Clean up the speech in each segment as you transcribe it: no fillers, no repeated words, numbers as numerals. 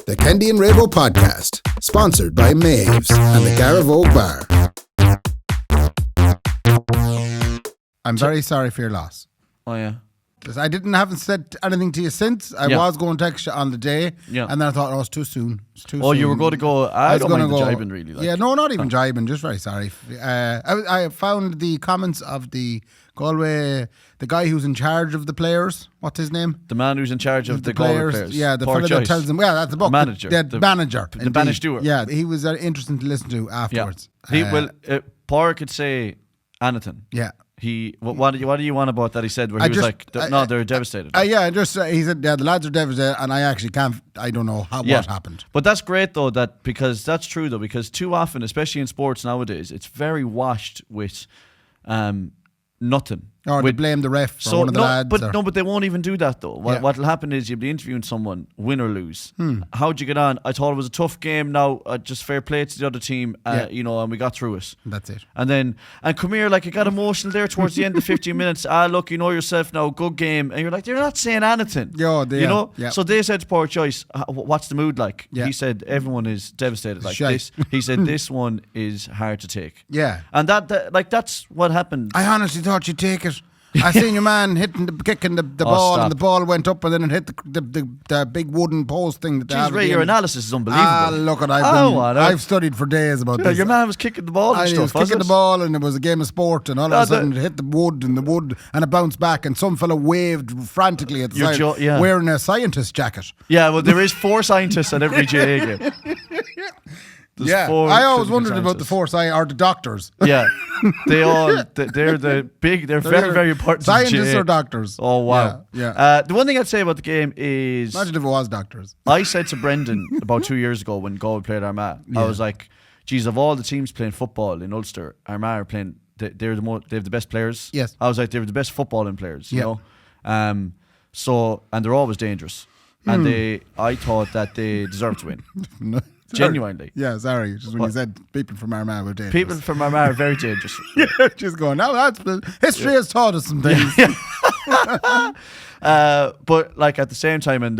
The Kendy and Raybo podcast, sponsored by Maves and the Garavogue Bar. I'm very sorry for your loss. Oh, yeah. Because I haven't said anything to you since. I was going to text you on the day, and then I thought, it's too soon. It's too soon. You were going to go, I don't mind the jibing, really. Like. Yeah, no, not even jibing, just very sorry. I found the comments of the Galway, the guy who's in charge of the players. What's his name? The man who's in charge of the Galway players. Yeah, the fellow that tells them, that's the book. Manager. The manager. The banished doer. Yeah, he was interesting to listen to afterwards. Yeah. Power could say anything. Yeah. What do you want about that he said where he was like, they're devastated. He said, the lads are devastated, and I actually I don't know what happened. But that's great though, because that's true though, because too often, especially in sports nowadays, it's very washed with nothing. Or they blame the ref for one of the lads. But they won't even do that though. What'll happen is you'll be interviewing someone, win or lose. How'd you get on? I thought it was a tough game. Now just fair play to the other team, and we got through it. That's it. And come here, like it got emotional there towards the end of 15 minutes. Look, you know yourself now, good game. And you're like, they're not saying anything. Yeah. So they said to Poor Choice, what's the mood like? Yeah. He said everyone is devastated like this. He said this one is hard to take. Yeah. And that's what happened. I honestly thought you'd take it. I seen your man kicking the ball, and the ball went up, and then it hit the big wooden post thing. Jeez, Ray, your analysis is unbelievable. Look, I've studied for days about this. Your man was kicking the ball and stuff. He was kicking the ball, and it was a game of sport, and all of a sudden it hit the wood, and it bounced back, and some fellow waved frantically at the side, wearing a scientist jacket. Yeah, well, there is 4 scientists at every GA game. I always wondered about the 4 scientists, or the doctors. Yeah, they're very, very important. Scientists or doctors? Oh, wow. Yeah. The one thing I'd say about the game is, imagine if it was doctors. I said to Brendan about 2 years ago when Galway played Armagh, I was like, geez, of all the teams playing football in Ulster, Armagh are playing. They have the best players. Yes. I was like, they're the best footballing players. You know. So and they're always dangerous, and I thought that they deserved to win. No. Genuinely. Yeah, sorry. Just when you said people from Armagh were dangerous. People from Armagh are very dangerous. Just going, history has taught us some things. But like at the same time, and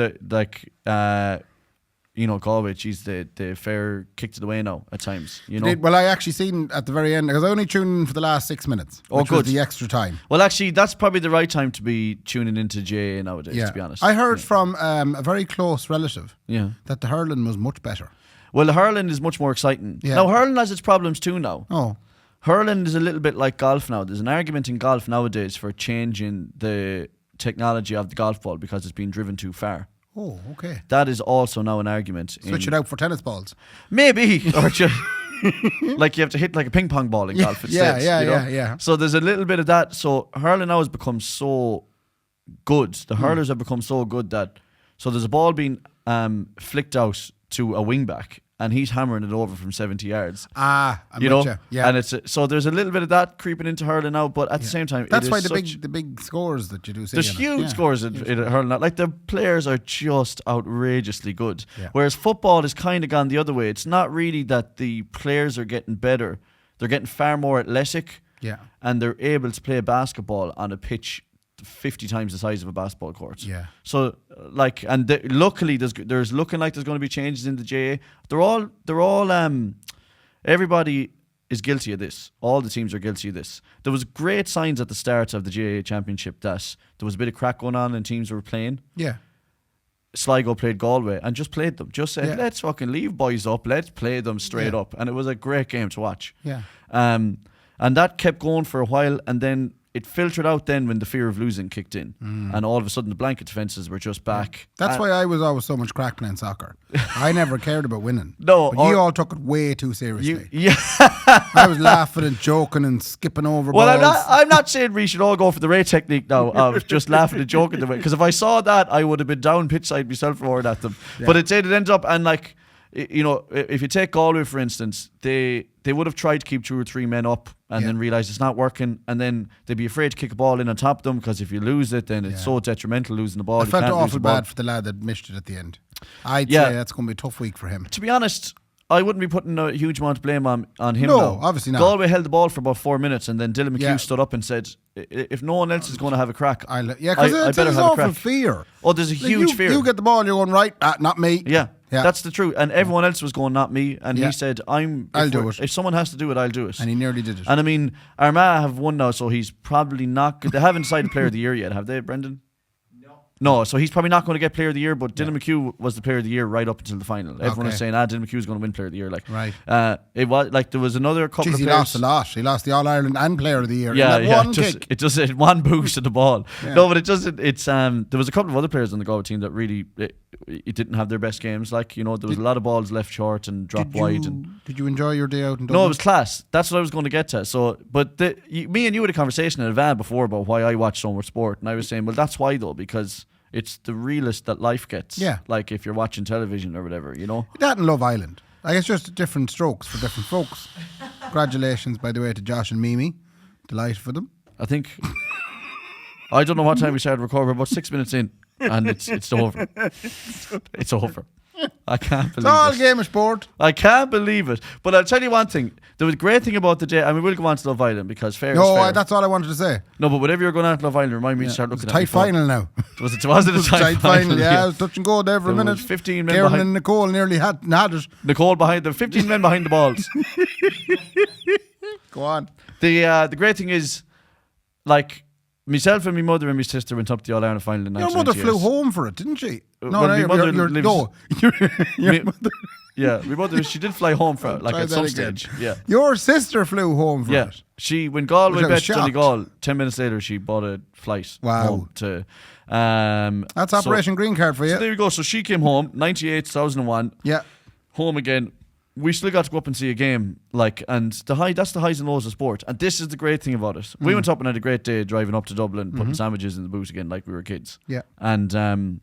Galway, geez, they fair kick to the way now at times. Well, I actually seen at the very end, because I only tuned in for the last 6 minutes, which was the extra time. Well, actually, that's probably the right time to be tuning into GA nowadays, to be honest. I heard from a very close relative that the hurling was much better. Well, the hurling is much more exciting. Yeah. Now, hurling has its problems too now. Oh. Hurling is a little bit like golf now. There's an argument in golf nowadays for changing the technology of the golf ball because it's been driven too far. Oh, okay. That is also now an argument. Switch it out for tennis balls. Maybe. Or just, like you have to hit like a ping pong ball in golf instead. Yeah. So there's a little bit of that. So hurling now has become so good. The hurlers have become so good that, so there's a ball being flicked out to a wing back, and he's hammering it over from 70 yards. I'm with you. Yeah. And so there's a little bit of that creeping into hurling now, but at the same time, that's why the big scores that you do see. There's huge scores in hurling now. Like the players are just outrageously good. Yeah. Whereas football has kind of gone the other way. It's not really that the players are getting better; they're getting far more athletic. Yeah. And they're able to play basketball on a pitch 50 times the size of a basketball court. Yeah. So luckily there's looking like there's going to be changes in the JA. They're all everybody is guilty of this. All the teams are guilty of this. There was great signs at the start of the JA Championship that there was a bit of crack going on and teams were playing. Yeah. Sligo played Galway and just played them. Just said, let's fucking leave boys up. Let's play them straight up. And it was a great game to watch. Yeah. And that kept going for a while, and then it filtered out then when the fear of losing kicked in, and all of a sudden the blanket defences were just back. That's why I was always so much crack playing soccer. I never cared about winning. No, but you all took it way too seriously. Yeah, I was laughing and joking and skipping over balls. I'm not saying we should all go for the Ray technique now of just laughing and joking the way, because if I saw that, I would have been down pitch side myself roaring at them. Yeah. But it ended up, and like, if you take Galway for instance, they would have tried to keep 2 or 3 men up and then realise it's not working, and then they'd be afraid to kick a ball in on top of them, because if you lose it, then it's so detrimental losing the ball. I felt awful bad for the lad that missed it at the end. I'd say that's going to be a tough week for him. To be honest, I wouldn't be putting a huge amount of blame on him no, now. Obviously not. Galway held the ball for about 4 minutes, and then Dylan McHugh stood up and said, if no one else is going to have a crack, I better have a crack. Fear. Oh, there's a huge fear. You get the ball, you're going, right, not me. Yeah. Yeah. That's the truth. And everyone else was going, not me. And he said, I'll do it. If someone has to do it, I'll do it. And he nearly did it. And I mean, Armagh have won now, so he's probably not. They haven't decided Player of the Year yet, have they, Brendan? No, so he's probably not going to get Player of the Year, but Dylan McHugh was the Player of the Year right up until the final. Everyone was saying, Dylan McHugh's going to win Player of the Year. Like, right. It was like there was another couple of players. He lost a lot. He lost the All-Ireland and Player of the Year. Yeah, in that one kick. It just one boost of the ball. No, but it doesn't. It's there was a couple of other players on the Galway team that really it didn't have their best games. Like, you know, there was a lot of balls left short and dropped wide. And did you enjoy your day out in Dublin? No, it was class. That's what I was going to get to. So, but me and you had a conversation in a van before about why I watch so much sport, and I was saying, well, that's why though, because it's the realest that life gets. Yeah. Like if you're watching television or whatever, you know. That and Love Island. Like, it's just different strokes for different folks. Congratulations, by the way, to Josh and Mimi. Delighted for them. I think I don't know what time we started recording. We're about 6 minutes in, and it's over. It's over. I can't believe it. It's all a game of sport. I can't believe it. But I'll tell you one thing. There was a great thing about the day, and we will go on to Love Island because fair is fair. That's all I wanted to say. No, but whatever you're going on to Love Island, remind me to start looking at it. Tight final now. Was it a tight final? Yeah, it was touch and go there for a minute. 15 men Kieran behind. and Nicole nearly had it. Nicole behind them. 15 men behind the balls. Go on. The great thing is, like, myself and my mother and my sister went up to the All-Ireland final in 1998. Your mother flew home for it, didn't she? My mother your mother. Yeah, my mother, she did fly home for it, like at some stage. Yeah. Your sister flew home for it. She, when Galway bet Donegal, 10 minutes later, she bought a flight home to... that's Operation Green Card for you. So there you go. So she came home, 98, 2001. Yeah. Home again. We still got to go up and see a game, like, and that's the highs and lows of sport. And this is the great thing about it. We went up and had a great day driving up to Dublin, putting sandwiches in the boot again like we were kids. Yeah. And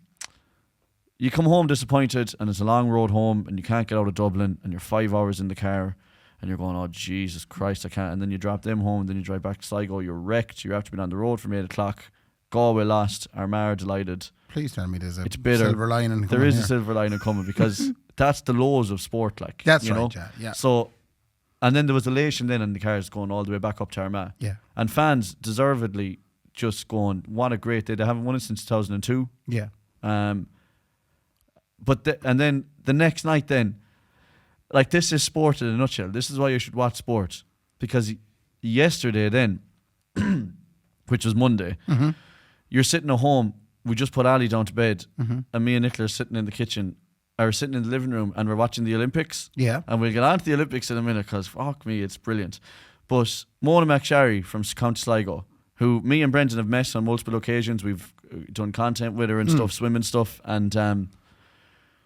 you come home disappointed, and it's a long road home, and you can't get out of Dublin, and you're 5 hours in the car, and you're going, oh, Jesus Christ, I can't. And then you drop them home, and then you drive back to Sligo, you're wrecked, you have to be on the road from 8 o'clock. Galway lost, Armagh delighted. Please tell me there's a silver lining coming. There is a silver lining coming because that's the lows of sport, like. That's you know? right, yeah. So, and then there was elation then in the cars going all the way back up to Armagh. Yeah. And fans deservedly just going, what a great day. They haven't won it since 2002. Yeah. And then the next night then, like, this is sport in a nutshell. This is why you should watch sport. Because yesterday then, which was Monday, you're sitting at home. We just put Ali down to bed, and me and Nicola are sitting in the kitchen, or sitting in the living room, and we're watching the Olympics. Yeah. And we'll get on to the Olympics in a minute, because fuck me, it's brilliant. But Mona McSharry from County Sligo, who me and Brendan have met on multiple occasions, we've done content with her and stuff, swimming stuff, and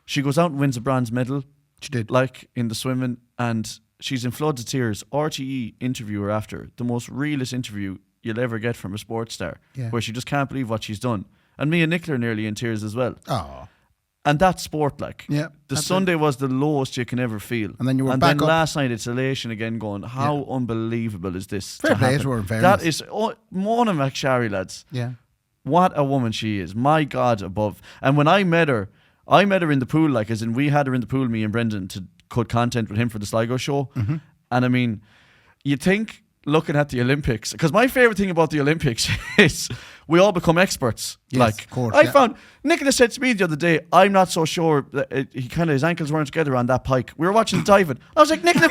she goes out and wins a bronze medal. She did. Like, in the swimming, and she's in floods of tears. RTE interview her after, the most realist interview you'll ever get from a sports star, where she just can't believe what she's done. And me and Nicola are nearly in tears as well. Oh. And that's sport, like. Yeah. The Sunday was the lowest you can ever feel. And then you were and back then up. last night it's elation again, going, how unbelievable is this? Fair play to her, in fairness. That is Mona McSharry, lads. Yeah. What a woman she is. My God above. And when I met her in the pool, like, as in we had her in the pool, me and Brendan, to cut content with him for the Sligo show. And I mean, you think, looking at the Olympics, because my favourite thing about the Olympics is we all become experts. Yes, like, of course, I found, Nicola said to me the other day, I'm not so sure that his ankles weren't together on that pike. We were watching the diving. I was like, Nicola,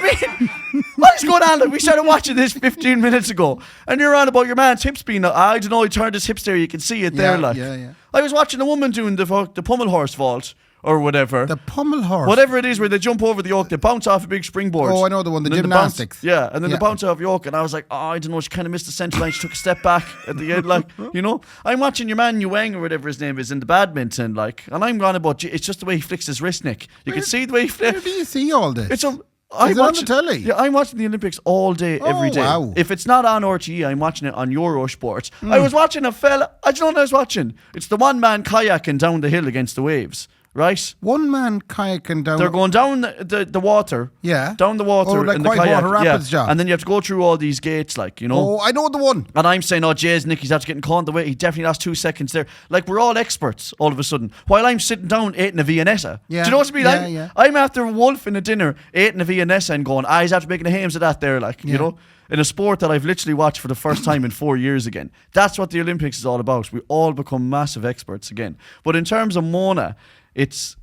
what is going on? Like, we started watching this 15 minutes ago, and you're on about your man's hips being, I don't know, he turned his hips there, you can see it there. Like, I was watching a woman doing the pommel horse vault, or whatever. The pommel horse. Whatever it is, where they jump over the yoke, they bounce off a big springboard. Oh, I know the one, the gymnastics. And then they bounce off the yoke, and I was like, oh, I don't know, she kind of missed the centre line. She took a step back at the end, like, you know. I'm watching your man Yuang, or whatever his name is, in the badminton, like, and I'm going about, it's just the way he flicks his wrist, Nick. You can see the way he flicks. Where do you see all this? Is it on the telly? Yeah, I'm watching the Olympics all day, every day. Wow. If it's not on RTE, I'm watching it on Eurosport. I was watching a fella, I don't know what I was watching. It's the one man kayaking down the hill against the waves. Right? One man kayaking down. They're going down the water. Yeah. Down the water like in the Whitewater kayak. Rapids job. And then you have to go through all these gates, like, you know. Oh, I know the one. And I'm saying, oh, jeez, Nick, he's after getting caught in the way. He definitely lost 2 seconds there. Like, we're all experts all of a sudden. While I'm sitting down eating a Viennetta. Yeah. Do you know what I mean? Yeah. I'm after wolfing a dinner, eating a Viennetta and going, he's after making a hames of that there, like, you know. In a sport that I've literally watched for the first time in 4 years again. That's what the Olympics is all about. We all become massive experts again. But in terms of Mona, it's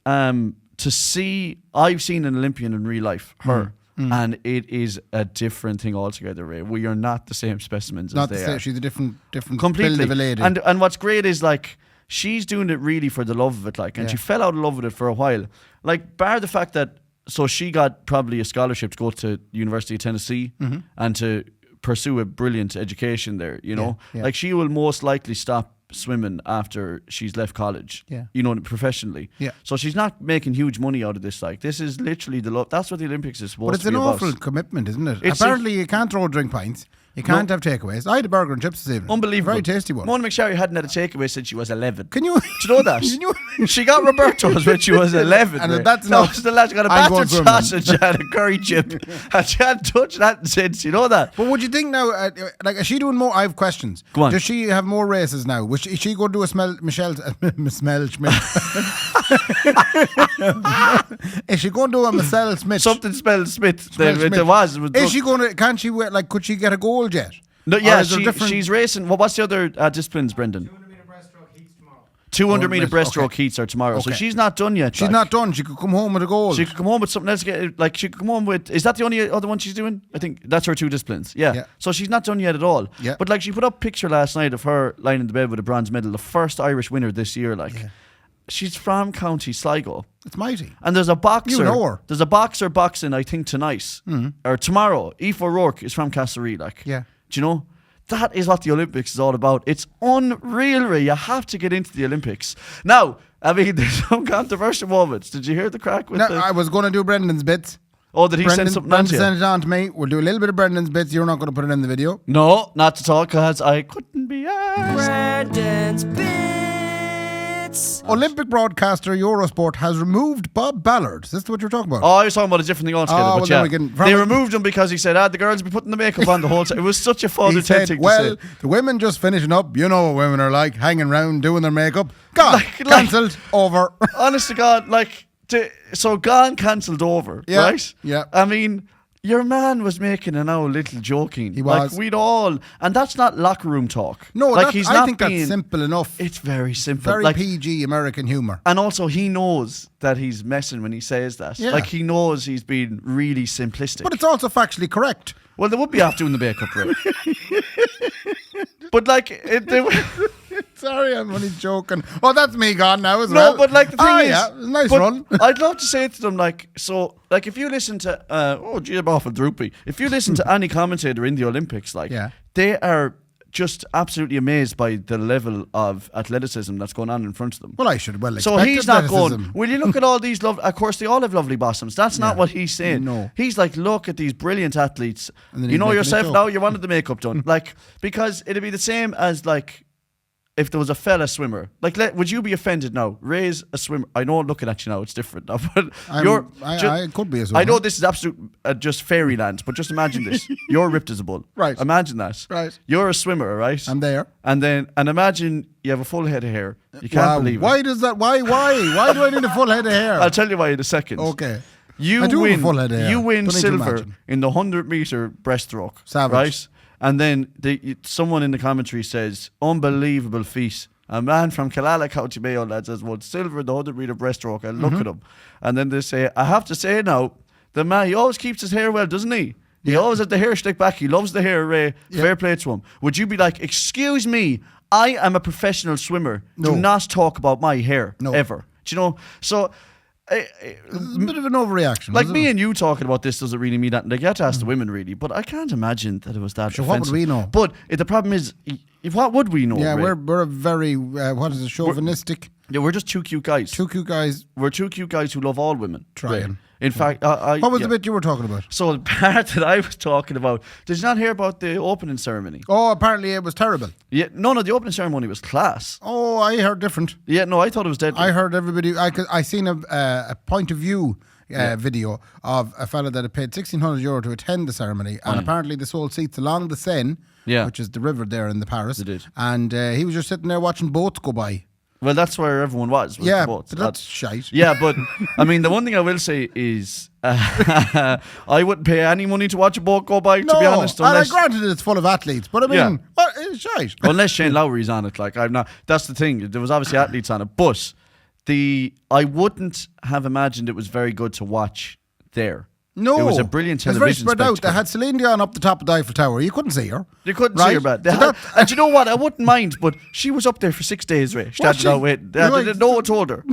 to see, I've seen an Olympian in real life, her. And it is a different thing altogether, Ray. We are not the same specimens as they are. She's a different completely build of a lady. And what's great is like she's doing it really for the love of it, like, and she fell out of love with it for a while. Like, bar the fact that she got probably a scholarship to go to University of Tennessee and to pursue a brilliant education there. You know, like she will most likely stop swimming after she's left college, you know, professionally. So she's not making huge money out of this. Like, this is literally the love. That's what the Olympics is supposed to be about. But it's an awful commitment, isn't it? Apparently you can't throw drink pints. You can't have takeaways. I had a burger and chips this evening. Unbelievable. Very tasty one. Mona McSherry hadn't had a takeaway since she was 11. Can you? Do you know that? She got Roberto's when she was 11. And that's that was the last. She got a battered sausage and a curry chip. And she hadn't touched that since. You know that? But would you think now, like, is she doing more? I have questions. Go on. Does she have more races now? Is she going to do a Smell Schmidt? Is she going to do a Marcel Smith? Something spelled Smith. There was. Is she going to? Can she? Like, could she get a gold yet? No, yeah, she's racing. Well, what's the other disciplines, Brendan? 200-meter breaststroke heats tomorrow. 200-meter breaststroke heats are tomorrow. Okay. So she's not done yet. She's not done. She could come home with a gold. She could come home with something else. Like, she could come home with. Is that the only other one she's doing? I think that's her 2 disciplines. Yeah. So she's not done yet at all. Yeah. But like, she put up a picture last night of her lying in the bed with a bronze medal, the first Irish winner this year. Like, she's from County Sligo. It's mighty. And there's a boxer. You know her. There's a boxer boxing, I think, tonight or tomorrow. Aoife O'Rourke is from Castlereagh. Like, do you know? That is what the Olympics is all about. It's unreal, Ray. You have to get into the Olympics. Now, I mean, there's some controversial moments. Did you hear the crack with I was going to do Brendan's bits. Oh, did he send something on to you? Brendan sent it on to me. We'll do a little bit of Brendan's bits. You're not going to put it in the video. No, not to talk, because I couldn't be asked. Brendan's bits. Olympic broadcaster Eurosport has removed Bob Ballard. Is this what you're talking about? Oh, I was talking about a different thing altogether. They removed him because he said, the girls will be putting the makeup on the whole time. It was such a father thing to say. The women just finishing up. You know what women are like, hanging around doing their makeup. Gone, cancelled, over. Honest to God, so gone, cancelled, over, right? Yeah. I mean, your man was making an old little joking. He was. Like, we'd all, and that's not locker room talk. No, like, I think that's simple enough. It's very simple. Very PG American humour. And also, he knows that he's messing when he says that. Yeah. Like, he knows he's being really simplistic. But it's also factually correct. Well, they would be off doing the makeup, right? But like, sorry, I'm only joking. Oh, that's me gone now as well. No, but like, the thing is, nice run. I'd love to say to them, like, so, like, if you listen to, I'm awful droopy. If you listen to any commentator in the Olympics, like, they are just absolutely amazed by the level of athleticism that's going on in front of them. Well, I should well expect So he's not athleticism. going, will you look at all these of course they all have lovely bottoms. That's not what he's saying. No. He's like, look at these brilliant athletes. And you know yourself now, you wanted the makeup done. Like, because it'd be the same as, like, if there was a fella swimmer, like, would you be offended now? Ray's a swimmer. I know, looking at you now, it's different now, but I could be a swimmer. I know this is absolute just fairyland, but just imagine this: you're ripped as a bull. Right. Imagine that. Right. You're a swimmer, right? I'm there. And imagine you have a full head of hair. You can't believe it. Why does that? Why do I need a full head of hair? I'll tell you why in a second. Okay. You I do win. have a full head of hair. You win Don't need to silver imagine. in the 100-meter breaststroke. Savage. Right? And then someone in the commentary says, "Unbelievable feat. A man from Killala, County Mayo, lads, has won silver in the 100-meter breaststroke." And look at him. And then they say, I have to say now, the man, he always keeps his hair well, doesn't he? He always has the hair stick back. He loves the hair, Ray. Fair play to him. Would you be like, excuse me, I am a professional swimmer. No. Do not talk about my hair ever. Do you know? So, It's a bit of an overreaction. like me and you talking about this doesn't really mean that. Like, you have to ask the women, really. But I can't imagine that it was that So offensive. what would we know? But the problem is, what would we know? Yeah, Ray? we're a very what is it, chauvinistic? We're just two cute guys. Two cute guys. We're two cute guys who love all women. Trying. Ray. In fact, What was the bit you were talking about? So the part that I was talking about, did you not hear about the opening ceremony? Oh, apparently it was terrible. Yeah, no, the opening ceremony was class. Oh, I heard different. Yeah, no, I thought it was deadly. I heard everybody. I seen a point of view video of a fella that had paid €1,600 to attend the ceremony, and apparently they sold seats along the Seine, which is the river there in the Paris. They did. And he was just sitting there watching boats go by. Well, that's where everyone was Yeah, the boats. but that's shite. Yeah, but I mean, the one thing I will say is I wouldn't pay any money to watch a boat go by, to be honest. Unless, and granted it's full of athletes, but I mean, it's shite. Unless Shane Lowry's on it, like, I'm not. That's the thing. There was obviously athletes on it, but I wouldn't have imagined it was very good to watch there. No, it was a brilliant television It was very spread out. spectacle. They had Celine Dion up the top of the Eiffel Tower. You couldn't see her. You couldn't Right? see her, man. So And do you know what? I wouldn't mind, but she was up there for 6 days, Ray. Was she? No one told her.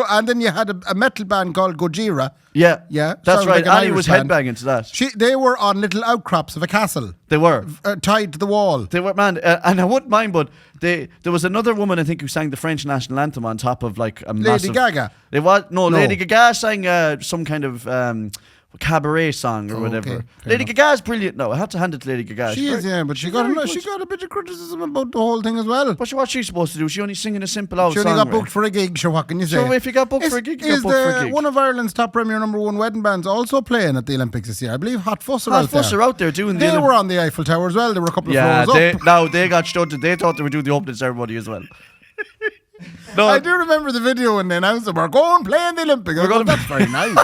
And then you had a metal band called Gojira. Yeah, Yeah, that's sounds right. like an Ali Irish was band. headbanging to that. They were on little outcrops of a castle, They were. tied to the wall. They were, man, and I wouldn't mind, but there was another woman, I think, who sang the French national anthem on top of like a massive... Lady Gaga. It was no. Lady Gaga sang some kind of cabaret song or Oh, whatever. okay. Fair Lady enough. Gaga's brilliant. No, I had to hand it to Lady Gaga. She is, yeah, but she got a bit of criticism about the whole thing as well. But what's she supposed to do? She only singing a simple old She song. only got Ray. booked for a gig, so what can you say? So if you got booked for a gig, you got booked for a gig. One of Ireland's top premier number one wedding bands also playing at the Olympics this year? I believe Hot Fuss are Hot out there. Fuss are out there doing They the... were on the Eiffel Tower as well. They were a couple of Yeah, floors up. they got stunted. They thought they were doing the opening ceremony as well. No, I do remember the video when they announced them. We're going playing the Olympics. I go, that's very nice.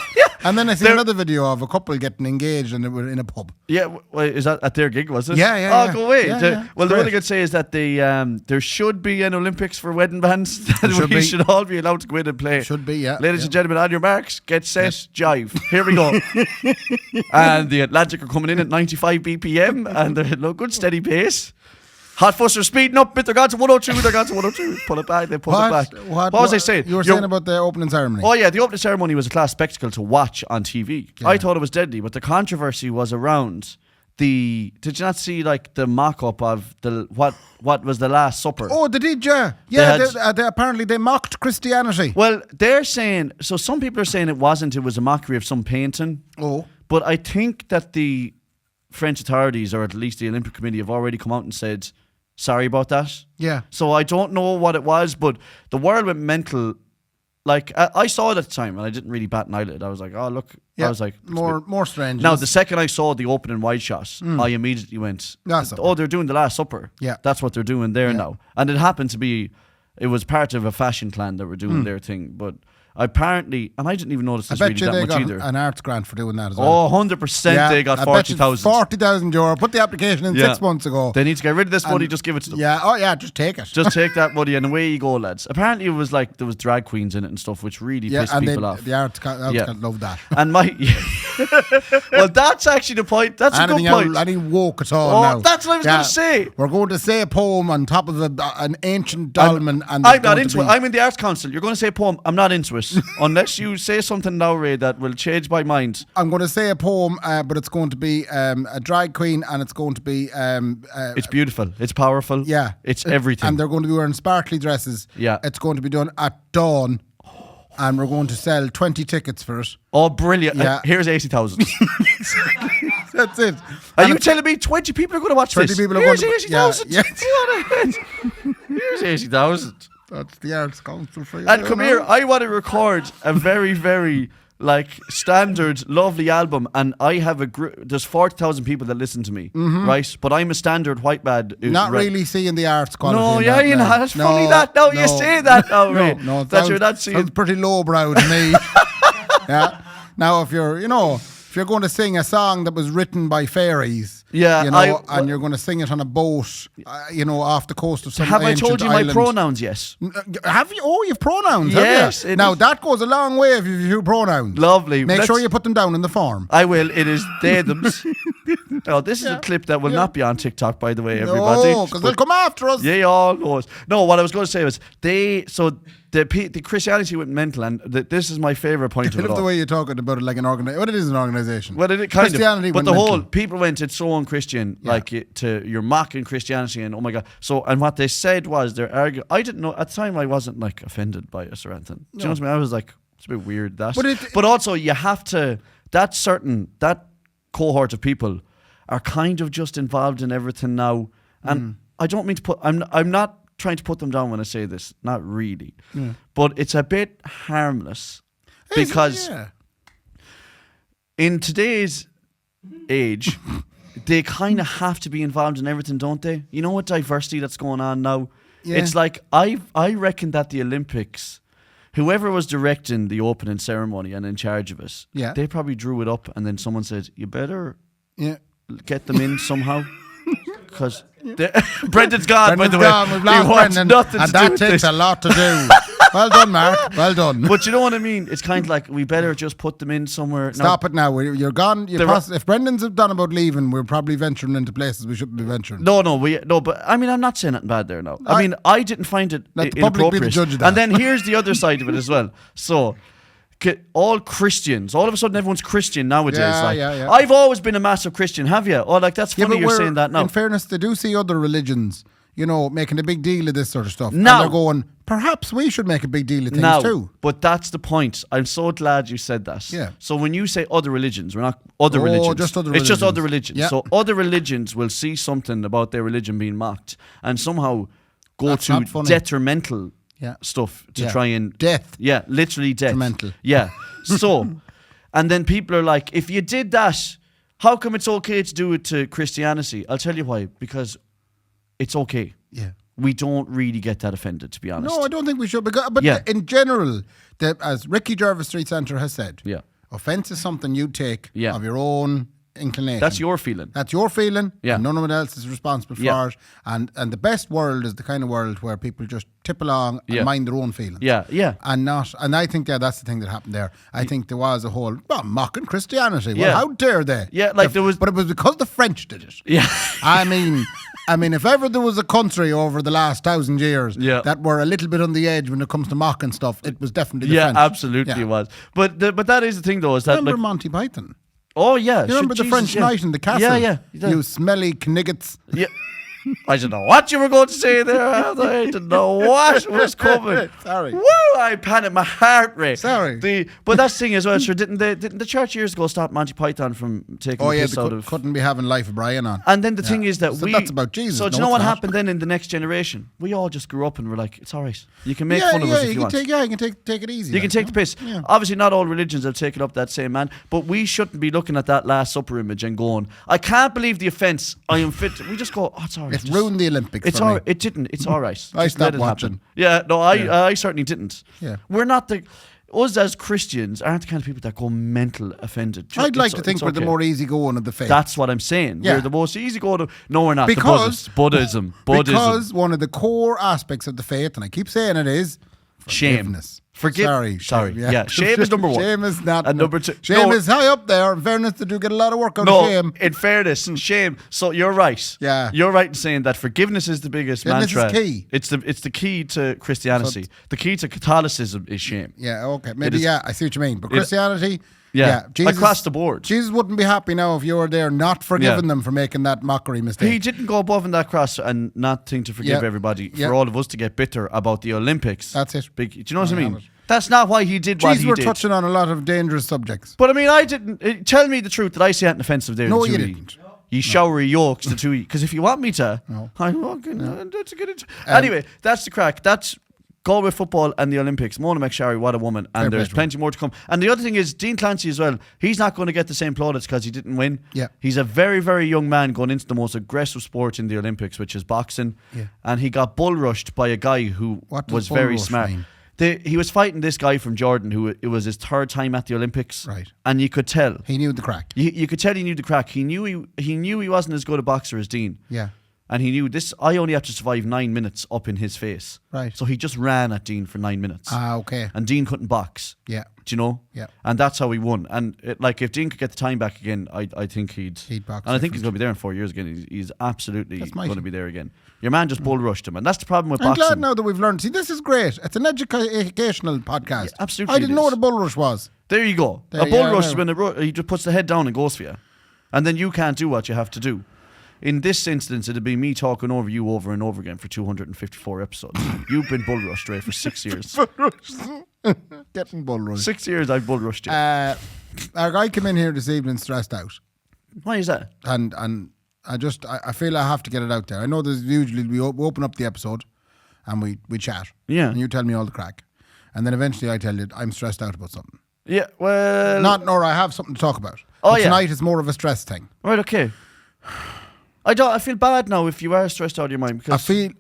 And then I see another video of a couple getting engaged and they were in a pub. Yeah, is that at their gig, was it? Yeah, yeah, Oh, yeah. go away. Yeah, The- yeah. Well, the Great. one thing I'd say is that there should be an Olympics for wedding bands. That should we be. should all be allowed to go in and play. Should be, yeah. Ladies Yeah. and gentlemen, on your marks, get set, jive. Here we go. And the Atlantic are coming in at 95 BPM and they're a good steady pace. Hot Fuss are speeding up, but they're gone to 102, they're gone to 102. Pull it back, they pull it back. What was I saying? You were saying about the opening ceremony. Oh yeah, the opening ceremony was a class spectacle to watch on TV. Yeah. I thought it was deadly, but the controversy was around the... Did you not see like the mock-up of the what was the Last Supper? Oh, they did, yeah. Yeah, had- they apparently they mocked Christianity. Well, they're saying... So some people are saying it wasn't. It was a mockery of some painting. Oh. But I think that the French authorities, or at least the Olympic Committee, have already come out and said... Sorry about that. Yeah. So I don't know what it was, but the world went mental. Like, I saw it at the time, and I didn't really bat an eyelid. I was like, oh, look. Yeah. I was like... it's a bit- More strange. Now, the second I saw the opening wide shot, I immediately went, Last Supper. oh, they're doing the Last Supper. Yeah. That's what they're doing there Yeah. now. And it happened to be... It was part of a fashion clan that were doing their thing, but... Apparently, and I didn't even notice I this bet really you that they much got either. an arts grant for doing that as well. Oh, 100% they got 40,000. 40,000 euro. Put the application in 6 months ago. They need to get rid of this money, just give it to them. Yeah, oh yeah, just take it. Just take that money and away you go, lads. Apparently, it was like there was drag queens in it and stuff, which really yeah, pissed and people off. the arts can't love that. And my... well, that's actually the point. That's a good point. Any woke at all Oh, now. that's what I was going to say. We're going to say a poem on top of an ancient dolmen. And I'm not into it. I'm in the Arts Council. You're going to say a poem. I'm not into it. Unless you say something now, Ray, that will change my mind. I'm going to say a poem, but it's going to be a drag queen and it's going to be... It's beautiful. It's powerful. yeah. It's everything. And they're going to be wearing sparkly dresses. Yeah. It's going to be done at dawn. And we're going to sell 20 tickets for it. Oh, brilliant. Yeah. Here's 80,000. That's it. Are you telling me 20 people are going to watch 20 this? people are Here's going to... 80,000. Yeah. Here's 80,000. That's the Arts Council for you. And come here, I want to record a very, very like standard, lovely album, and I have there's 40,000 people that listen to me, right? But I'm a standard white man. Not really seeing the arts quality. No, in yeah, that, you no. know, that's funny that. No, you say that now, Ray. No, it that you're not seeing. sounds pretty lowbrow to me. Yeah. Now, if you're going to sing a song that was written by fairies, Yeah, and you're going to sing it on a boat, off the coast of some Have I ancient told you island. my pronouns? Yes. Have you? Oh, you've pronouns. Yes, Have you? it Now is. that goes a long way if you've pronouns. Lovely. Make Let's- sure you put them down in the form. I will. It is they thems. Now, this is a clip that will not be on TikTok, by the way, everybody. No, because they'll come after us. Yeah, all knows. No, what I was going to say was the Christianity went mental, and this is my favorite point I of it love the all. way you're talking about it like an organization. Well, it is an organization. Well, it kind Christianity of, but went the whole mental. people went, it's so unchristian, Yeah. like you're mocking Christianity, and oh my god. So, and what they said was they're arguing. I didn't know at the time. I wasn't like offended by it or anything. Do you know what I mean? I was like, it's a bit weird that. But also, you have to that cohort of people are kind of just involved in everything now, and I don't mean to put. I'm not trying to put them down when I say this. Not really, but it's a bit harmless because in today's age, they kind of have to be involved in everything, don't they? You know what diversity that's going on now? Yeah. It's like I reckon that the Olympics, whoever was directing the opening ceremony and in charge of it, they probably drew it up and then someone said, you better Yeah. get them in somehow. because Brendan's gone, by the way. Gone. We've lost He wants Brendan, nothing and to do that with takes this. a lot to do. Well done, Mark. Well done. But you know what I mean? It's kind of like we better just put them in somewhere. Stop it now. You're gone. There are- If Brendan's done about leaving, we're probably venturing into places we shouldn't be venturing. No, but I mean, I'm not saying nothing bad there now. I mean, I didn't find it Let the public be the inappropriate. judge of that. And then here's the other side of it as well. So, all Christians, all of a sudden everyone's Christian nowadays. Yeah. I've always been a massive Christian, have you? Oh, like, that's funny you're saying that now. In fairness, they do see other religions, making a big deal of this sort of stuff. Now- And they're going, perhaps we should make a big deal of things Now, too. but that's the point. I'm so glad you said that. Yeah. So when you say other religions, we're not other religions. just other It's just religions. other religions. Yeah. So other religions will see something about their religion being mocked and somehow go That's to not funny. detrimental Yeah. stuff to Yeah. try and Death. Yeah, literally death. Detrimental. Yeah. So, and then people are like, if you did that, how come it's okay to do it to Christianity? I'll tell you why. Because it's okay. Yeah. We don't really get that offended, to be honest. No, I don't think we should. But Yeah. in general, as Ricky Gervais Street Centre has said, Yeah. offence is something you take Yeah. of your own inclination. That's your feeling. That's your feeling. Yeah. And none of else is responsible for Yeah. it. And the best world is the kind of world where people just tip along and Yeah. mind their own feelings. Yeah. And I think that's the thing that happened there. I think there was a whole mocking Christianity. Well, Yeah. how dare they? Yeah, like there was- but it was because the French did it. Yeah. I mean, if ever there was a country over the last 1,000 years Yeah. that were a little bit on the edge when it comes to mocking stuff, it was definitely the Yeah, French. absolutely Yeah. it was. But that is the thing though, is that Remember like, Monty Python? oh yeah, You remember the Jesus, French yeah. night in the castle? Yeah. You smelly kniggets. Yeah. I didn't know what you were going to say there. I didn't know what was coming. Sorry. Woo! I panicked. My heart rate. Sorry. But that's the thing as well. Sure, didn't the church years ago stop Monty Python from taking Oh the yeah, piss they out of? couldn't be having Life of Brian on. And then the thing is that So that's about Jesus. So do you No, know what it's not. happened then in the next generation? We all just grew up and we're like, it's all right. You can make yeah, fun of us if you want. you can take it easy. You can take the piss. Yeah. Obviously, not all religions have taken up that same man, but we shouldn't be looking at that Last Supper image and going, I can't believe the offence. I am fit. We just go, oh, it's all right. It ruined the Olympics It's for all me. right. It didn't. It's all right. I Just let stopped it watching. happen. Yeah, no, I certainly didn't. Yeah. We're not us as Christians aren't the kind of people that go mental offended. I'd like to It's think we're the okay. more easygoing of the faith. That's what I'm saying. Yeah. We're the most easy going. No, we're not. Because- the Buddhism. Because one of the core aspects of the faith, and I keep saying it, is Shame. forgiveness. Sorry. Shame, Yeah. Shame is number one. Shame is not. And number two. Shame No. is high up there. In fairness, they do get a lot of work out No, of shame. in fairness, shame. So you're right. Yeah. You're right in saying that forgiveness is the biggest Forgiveness is mantra. key. It's the key to Christianity. The key to Catholicism is shame. Yeah, okay. Maybe, is- I see what you mean. But Christianity, Yeah. Jesus, Across the board. Jesus wouldn't be happy now if you were there not forgiving them for making that mockery mistake. He didn't go above in that cross and not think to forgive Yeah. everybody Yeah. for all of us to get bitter about the Olympics. That's it. Do you know what I I mean? have it. That's not why he did what Jesus, he we're did. touching on a lot of dangerous subjects. But I mean, I didn't. Tell me the truth. Did I say anything offensive there? No, the you two of didn't. You showery yokes, the two of you. Because if you want me to, I'm not gonna. That's a good. Anyway, that's the crack. That's Galway football and the Olympics. Mona McSharry, what a woman. And Fair there's play to her. plenty more to come. And the other thing is, Dean Clancy as well, he's not going to get the same plaudits because he didn't win. Yeah. He's a very, very young man going into the most aggressive sport in the Olympics, which is boxing. Yeah. And he got bull rushed by a guy who What does was bull very rush smart. mean? He was fighting this guy from Jordan who it was his third time at the Olympics. Right. And you could tell. He knew the crack. You could tell he knew the crack. He knew he wasn't as good a boxer as Dean. Yeah. And he knew this. I only have to survive 9 minutes up in his face. Right. So he just ran at Dean for 9 minutes. Okay. And Dean couldn't box. Yeah. Do you know? Yeah. And that's how he won. And if Dean could get the time back again, I think he'd box And I think he's different. going to be there in 4 years again. He's absolutely That's mighty. going to be there again. Your man just bull rushed him, and that's the problem with I'm boxing. glad now that we've learned. See, this is great. It's an educational podcast. Yeah, absolutely I didn't it know is. what a bull rush was. There you go. There, A bull yeah, rush is there. when he just puts the head down and goes for you, and then you can't do what you have to do. In this instance, it'd be me talking over you over and over again for 254 episodes. You've been bull rushed, Ray, for 6 years. Getting bull rushed. 6 years I've bull rushed you. Our guy came in here this evening stressed out, Why is that? and I feel I have to get it out there. I know there's usually we open up the episode, and we chat. Yeah. And you tell me all the crack, and then eventually I tell you I'm stressed out about something. Yeah, well... Nor I have something to talk about. Oh, But yeah. Tonight is more of a stress thing. Right, okay. I feel bad now if you are stressed out of your mind because... I feel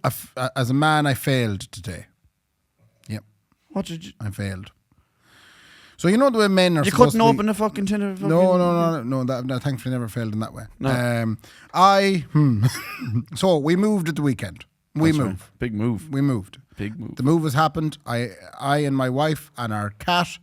as a man I failed today. Yep, What did you... I failed. So you know the way men are You supposed couldn't to open a fucking tin of fucking... No. That thankfully never failed in that way. No. So we moved at the weekend. We That's right. moved. Big move. We moved. Big move. The move has happened. I and my wife and our cat,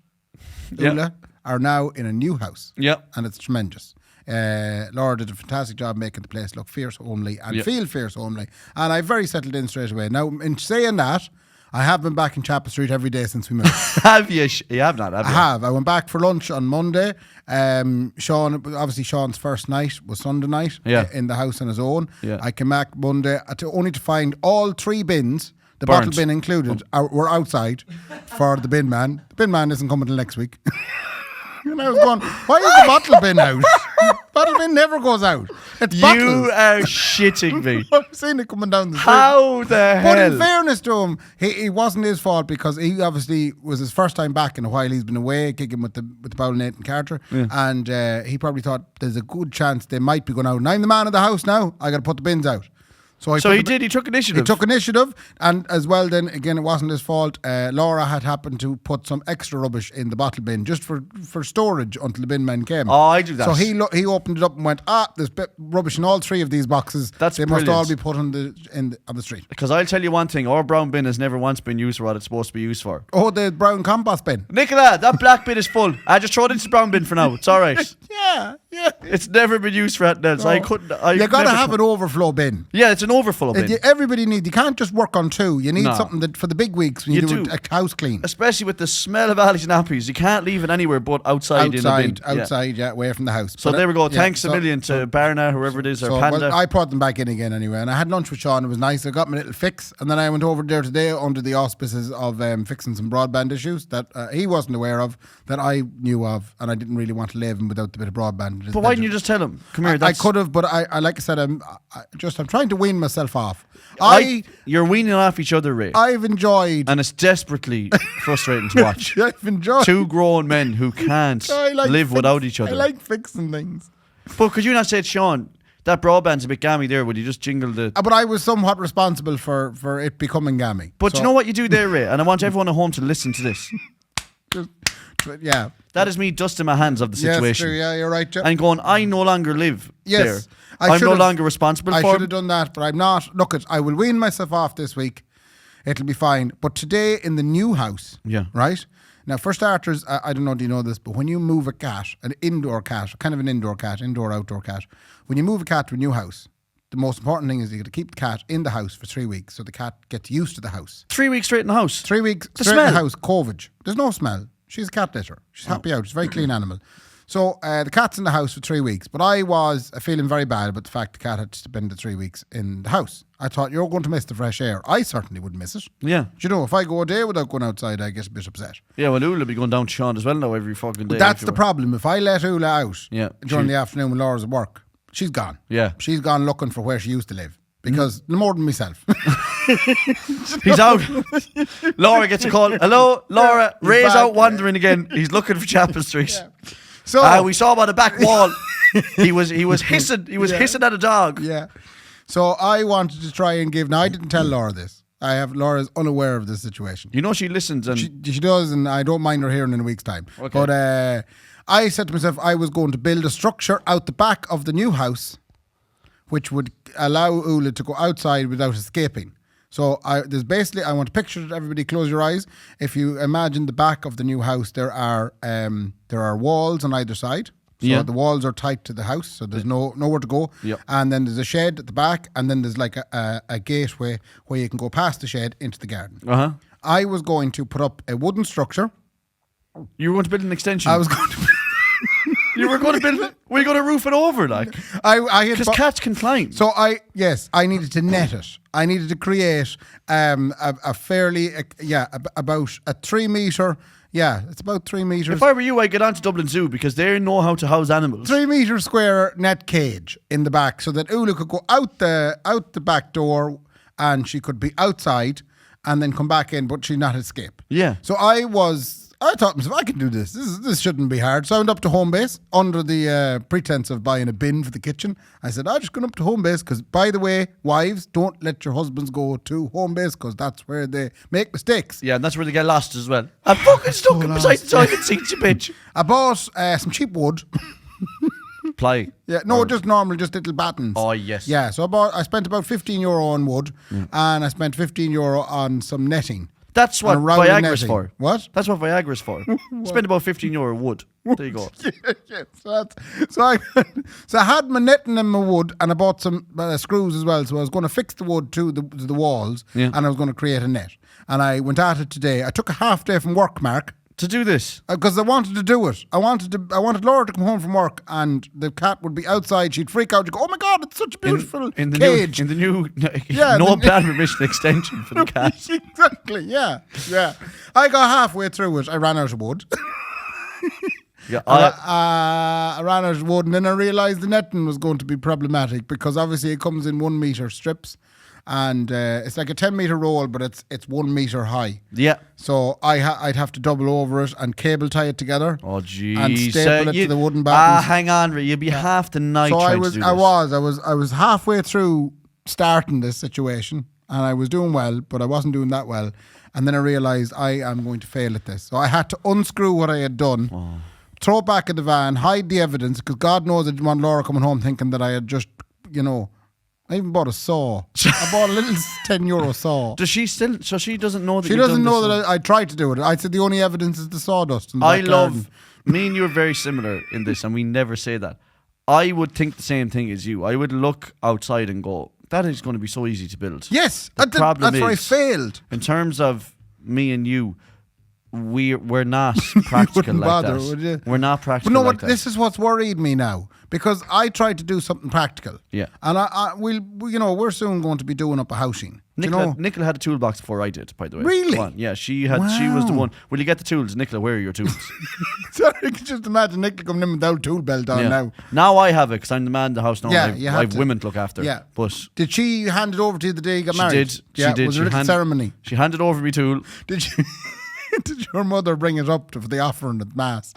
Ula, are now in a new house. Yeah. And it's tremendous. Laura did a fantastic job making the place look fierce homely and feel fierce homely. And I very settled in straight away. Now, in saying that, I have been back in Chapel Street every day since we moved. Have you? You have not, have you? I have. I went back for lunch on Monday. Sean's first night was Sunday night in the house on his own. Yeah. I came back Monday only to find all 3 bins, the Burnt. bottle bin included, were outside for the bin man. The bin man isn't coming till next week. And I was going, why is the bottle bin out? Bottle bin never goes out. It's bottles. You are shitting me. I've seen it coming down the street. How the hell? But in fairness to him, it wasn't his fault because he obviously was his first time back in a while. He's been away kicking with the Paul Nathan Carter, and he probably thought there's a good chance they might be going out. And I'm the man of the house now. I got to put the bins out. So he took initiative. He took initiative, and as well then, again, it wasn't his fault. Laura had happened to put some extra rubbish in the bottle bin just for storage until the bin man came. Oh, I do that. So he opened it up and went, there's rubbish in all 3 of these boxes. They must all be put on the street. Because I'll tell you one thing, our brown bin has never once been used for what it's supposed to be used for. Oh, the brown compost bin. Nicola, that black bin is full. I just throw it into the brown bin for now. It's all right. Yeah. It's never been used for anything else. No. You got to have an overflow bin. Yeah, it's an overflow bin. Everybody needs. You can't just work on 2. You need something that for the big weeks when you do a house clean. Especially with the smell of Ali's nappies, you can't leave it anywhere but outside in the bin. Outside, away from the house. So there we go. Thanks a million to Barna, whoever it is, or Panda. Well, I brought them back in again anyway, and I had lunch with Sean. It was nice. I got my little fix, and then I went over there today under the auspices of fixing some broadband issues that he wasn't aware of, that I knew of, and I didn't really want to leave him without the bit of broadband. But why didn't you just tell him? Come here. I could have, but I like I said, I'm trying to wean myself off. You're weaning off each other, Ray. I've enjoyed, and it's desperately frustrating to watch. I've enjoyed 2 grown men who can't live without each other. I like fixing things. But could you not say, Sean, that broadband's a bit gammy there? Would you just jingle the? But I was somewhat responsible for it becoming gammy. But you know what you do there, Ray, and I want everyone at home to listen to this. Yeah. That is me dusting my hands of the situation. Yes, true, yeah, you're right, Joe. And going, I no longer live there. I'm no longer responsible for it. I should have done that, but I'm not. Look, I will wean myself off this week. It'll be fine. But today in the new house, right? Now, for starters, I don't know, do you know this, but when you move a cat, an indoor cat, kind of an indoor cat, outdoor cat, when you move a cat to a new house, the most important thing is you got to keep the cat in the house for 3 weeks so the cat gets used to the house. 3 weeks straight in the house? 3 weeks straight in the house, COVID. There's no smell. She's a cat litter. She's happy out. She's a very clean animal. So the cat's in the house for 3 weeks, but I was feeling very bad about the fact the cat had spent the 3 weeks in the house. I thought, you're going to miss the fresh air. I certainly would miss it. Yeah. Do you know, if I go a day without going outside, I get a bit upset. Yeah, well, Ula will be going down to Sean as well now every fucking day. But that's the problem. If I let Ula out during the afternoon when Laura's at work, she's gone. Yeah. She's gone looking for where she used to live. Because more than myself. He's out. Laura gets a call. Hello, Laura. Ray's out wandering again. He's looking for Chapel Street. Yeah. So we saw him on the back wall. He was hissing. He was hissing at a dog. Yeah. So I wanted to try and give. Now I didn't tell Laura this. Laura's unaware of this situation. You know she listens and she does, and I don't mind her hearing in a week's time. Okay. But I said to myself, I was going to build a structure out the back of the new house, which would allow Ula to go outside without escaping. So there's basically, I want to picture it, everybody close your eyes. If you imagine the back of the new house, there are walls on either side. So the walls are tight to the house, so there's nowhere to go. Yep. And then there's a shed at the back, and then there's like a gateway where you can go past the shed into the garden. Uh-huh. I was going to put up a wooden structure. You were going to build an extension? I was going to... You were going to build it? Were you going to roof it over, like? Because cats can climb. So I needed to net it. I needed to create a fairly, about a 3 metre, it's about 3 metres. If I were you, I'd get on to Dublin Zoo because they know how to house animals. 3 metre square net cage in the back so that Ula could go out the back door and she could be outside and then come back in, but she'd not escape. Yeah. So I I thought to myself, I can do this. This shouldn't be hard. So I went up to home base under the pretense of buying a bin for the kitchen. I said, I'm just going up to home base because, by the way, wives, don't let your husbands go to home base because that's where they make mistakes. Yeah, and that's where they get lost as well. I'm fucking stuck beside the toilet seat, you bitch. I bought some cheap wood. Ply. Yeah, no, just normal, just little battens. Oh, yes. Yeah, so I spent about €15 on wood and I spent €15 on some netting. That's what Viagra's for. What? That's what Viagra's for. Spend about €15 wood. There you go. Yeah. So I had my netting and my wood, and I bought some screws as well. So I was going to fix the wood to the walls, and I was going to create a net. And I went at it today. I took a half day from work, Mark. To do this? Because I wanted to do it. I wanted Laura to come home from work and the cat would be outside. She'd freak out. She'd go, oh my God, it's such a beautiful cage. In the new no plan permission extension for the cat. Exactly, yeah. I got halfway through it. I ran out of wood. Yeah, I ran out of wood and then I realised the netting was going to be problematic because obviously it comes in 1 metre strips. And it's like a 10-metre roll, but it's 1 metre high. Yeah. So I'd have to double over it and cable tie it together. Oh, jeez. And staple it to the wooden battens. Hang on, Ray. You'd be half the night so trying to do this. I was halfway through starting this situation, and I was doing well, but I wasn't doing that well. And then I realised I am going to fail at this. So I had to unscrew what I had done, throw it back in the van, hide the evidence, because God knows I didn't want Laura coming home thinking that I had just, I even bought a saw. I bought a little €10 saw. Does she still? So she doesn't know that she doesn't know that I tried to do it. I said the only evidence is the sawdust. I love. Me and you are very similar in this, and we never say that. I would think the same thing as you. I would look outside and go, "That is going to be so easy to build." Yes, that's where I failed. In terms of me and you, we're not practical like bother, that. Would you? We're not practical. But no, like that. This is what's worried me now because I tried to do something practical. Yeah, and we're soon going to be doing up a housing. Nicola had a toolbox before I did, by the way. Really? Come on. Yeah, she had. Wow. She was the one. Will you get the tools, Nicola? Where are your tools? Sorry, I can just imagine Nicola coming in without tool belt on now. Now I have it because I'm the man in the house now. Yeah, I have women to look after. Yeah, but did she hand it over to you the day you got married? She did. Was there a little ceremony? She handed over me tool. Did you? Did your mother bring it up for the offering at Mass?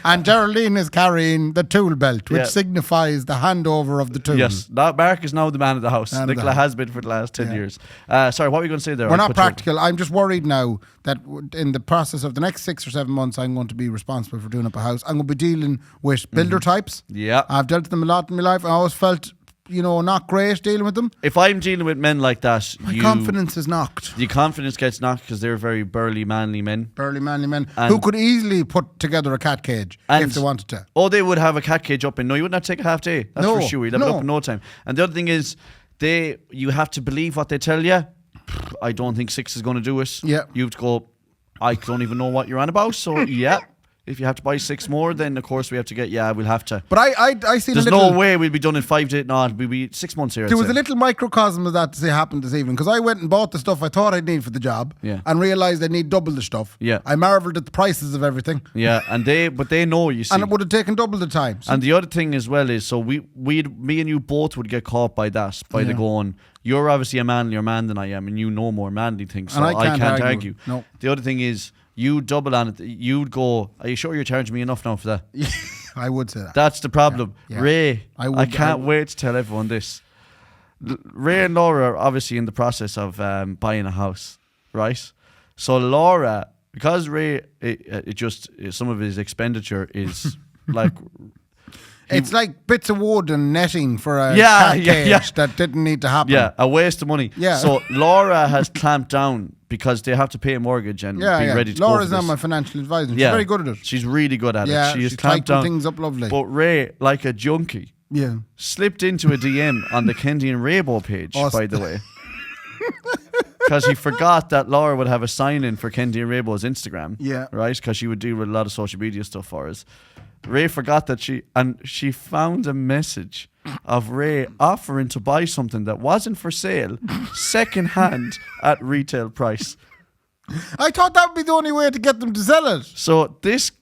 And Geraldine is carrying the tool belt, which signifies the handover of the tool. Yes, Mark is now the man of the house. Nicola has been for the last 10 years. Sorry, what were you going to say there? We're not practical. I'm just worried now that in the process of the next 6 or 7 months, I'm going to be responsible for doing up a house. I'm going to be dealing with builder types. Yeah. I've dealt with them a lot in my life. I always felt not great dealing with them. If I'm dealing with men like that, my confidence is knocked. Your confidence gets knocked because they're very burly, manly men. Who could easily put together a cat cage if they wanted to. Oh, they would have a cat cage up in. No, you wouldn't have to take a half day. That's for sure. You'd have it up in no time. And the other thing is, you have to believe what they tell you. I don't think 6 is going to do it. Yeah. You have to go, I don't even know what you're on about. So, yeah. If you have to buy 6 more, then of course we have to get. Yeah, we'll have to. But I see. There's no way we'll be done in 5 days. No, we'll be 6 months here. There was a little microcosm of that happened this evening because I went and bought the stuff I thought I'd need for the job, and realised I need double the stuff. Yeah, I marvelled at the prices of everything. Yeah, and they know, you see, and it would have taken double the time. So. And the other thing as well is, so me and you both would get caught by that, by the going. You're obviously a manlier man than I am, and you know more manly things, so I can't argue. No. The other thing is. You double on it. You'd go, are you sure you're charging me enough now for that? I would say that. That's the problem. Yeah. Ray, I can't wait to tell everyone this. Ray and Laura are obviously in the process of buying a house, right? So Laura, because Ray, some of his expenditure is like... It's like bits of wood and netting for a cat cage that didn't need to happen. Yeah, a waste of money. Yeah. So Laura has clamped down because they have to pay a mortgage and be ready to Laura's go for not my financial advisor. She's Yeah. very good at it. She's really good at it. She has she's clamped down things up lovely. But Ray, like a junkie, slipped into a DM on the Kendy and Raybo page, by the way. Because he forgot that Laura would have a sign-in for Kendy and Raybo's Instagram. Yeah. Right? Because she would deal with a lot of social media stuff for us. Ray forgot that she found a message of Ray offering to buy something that wasn't for sale second hand at retail price. I thought that would be the only way to get them to sell it. So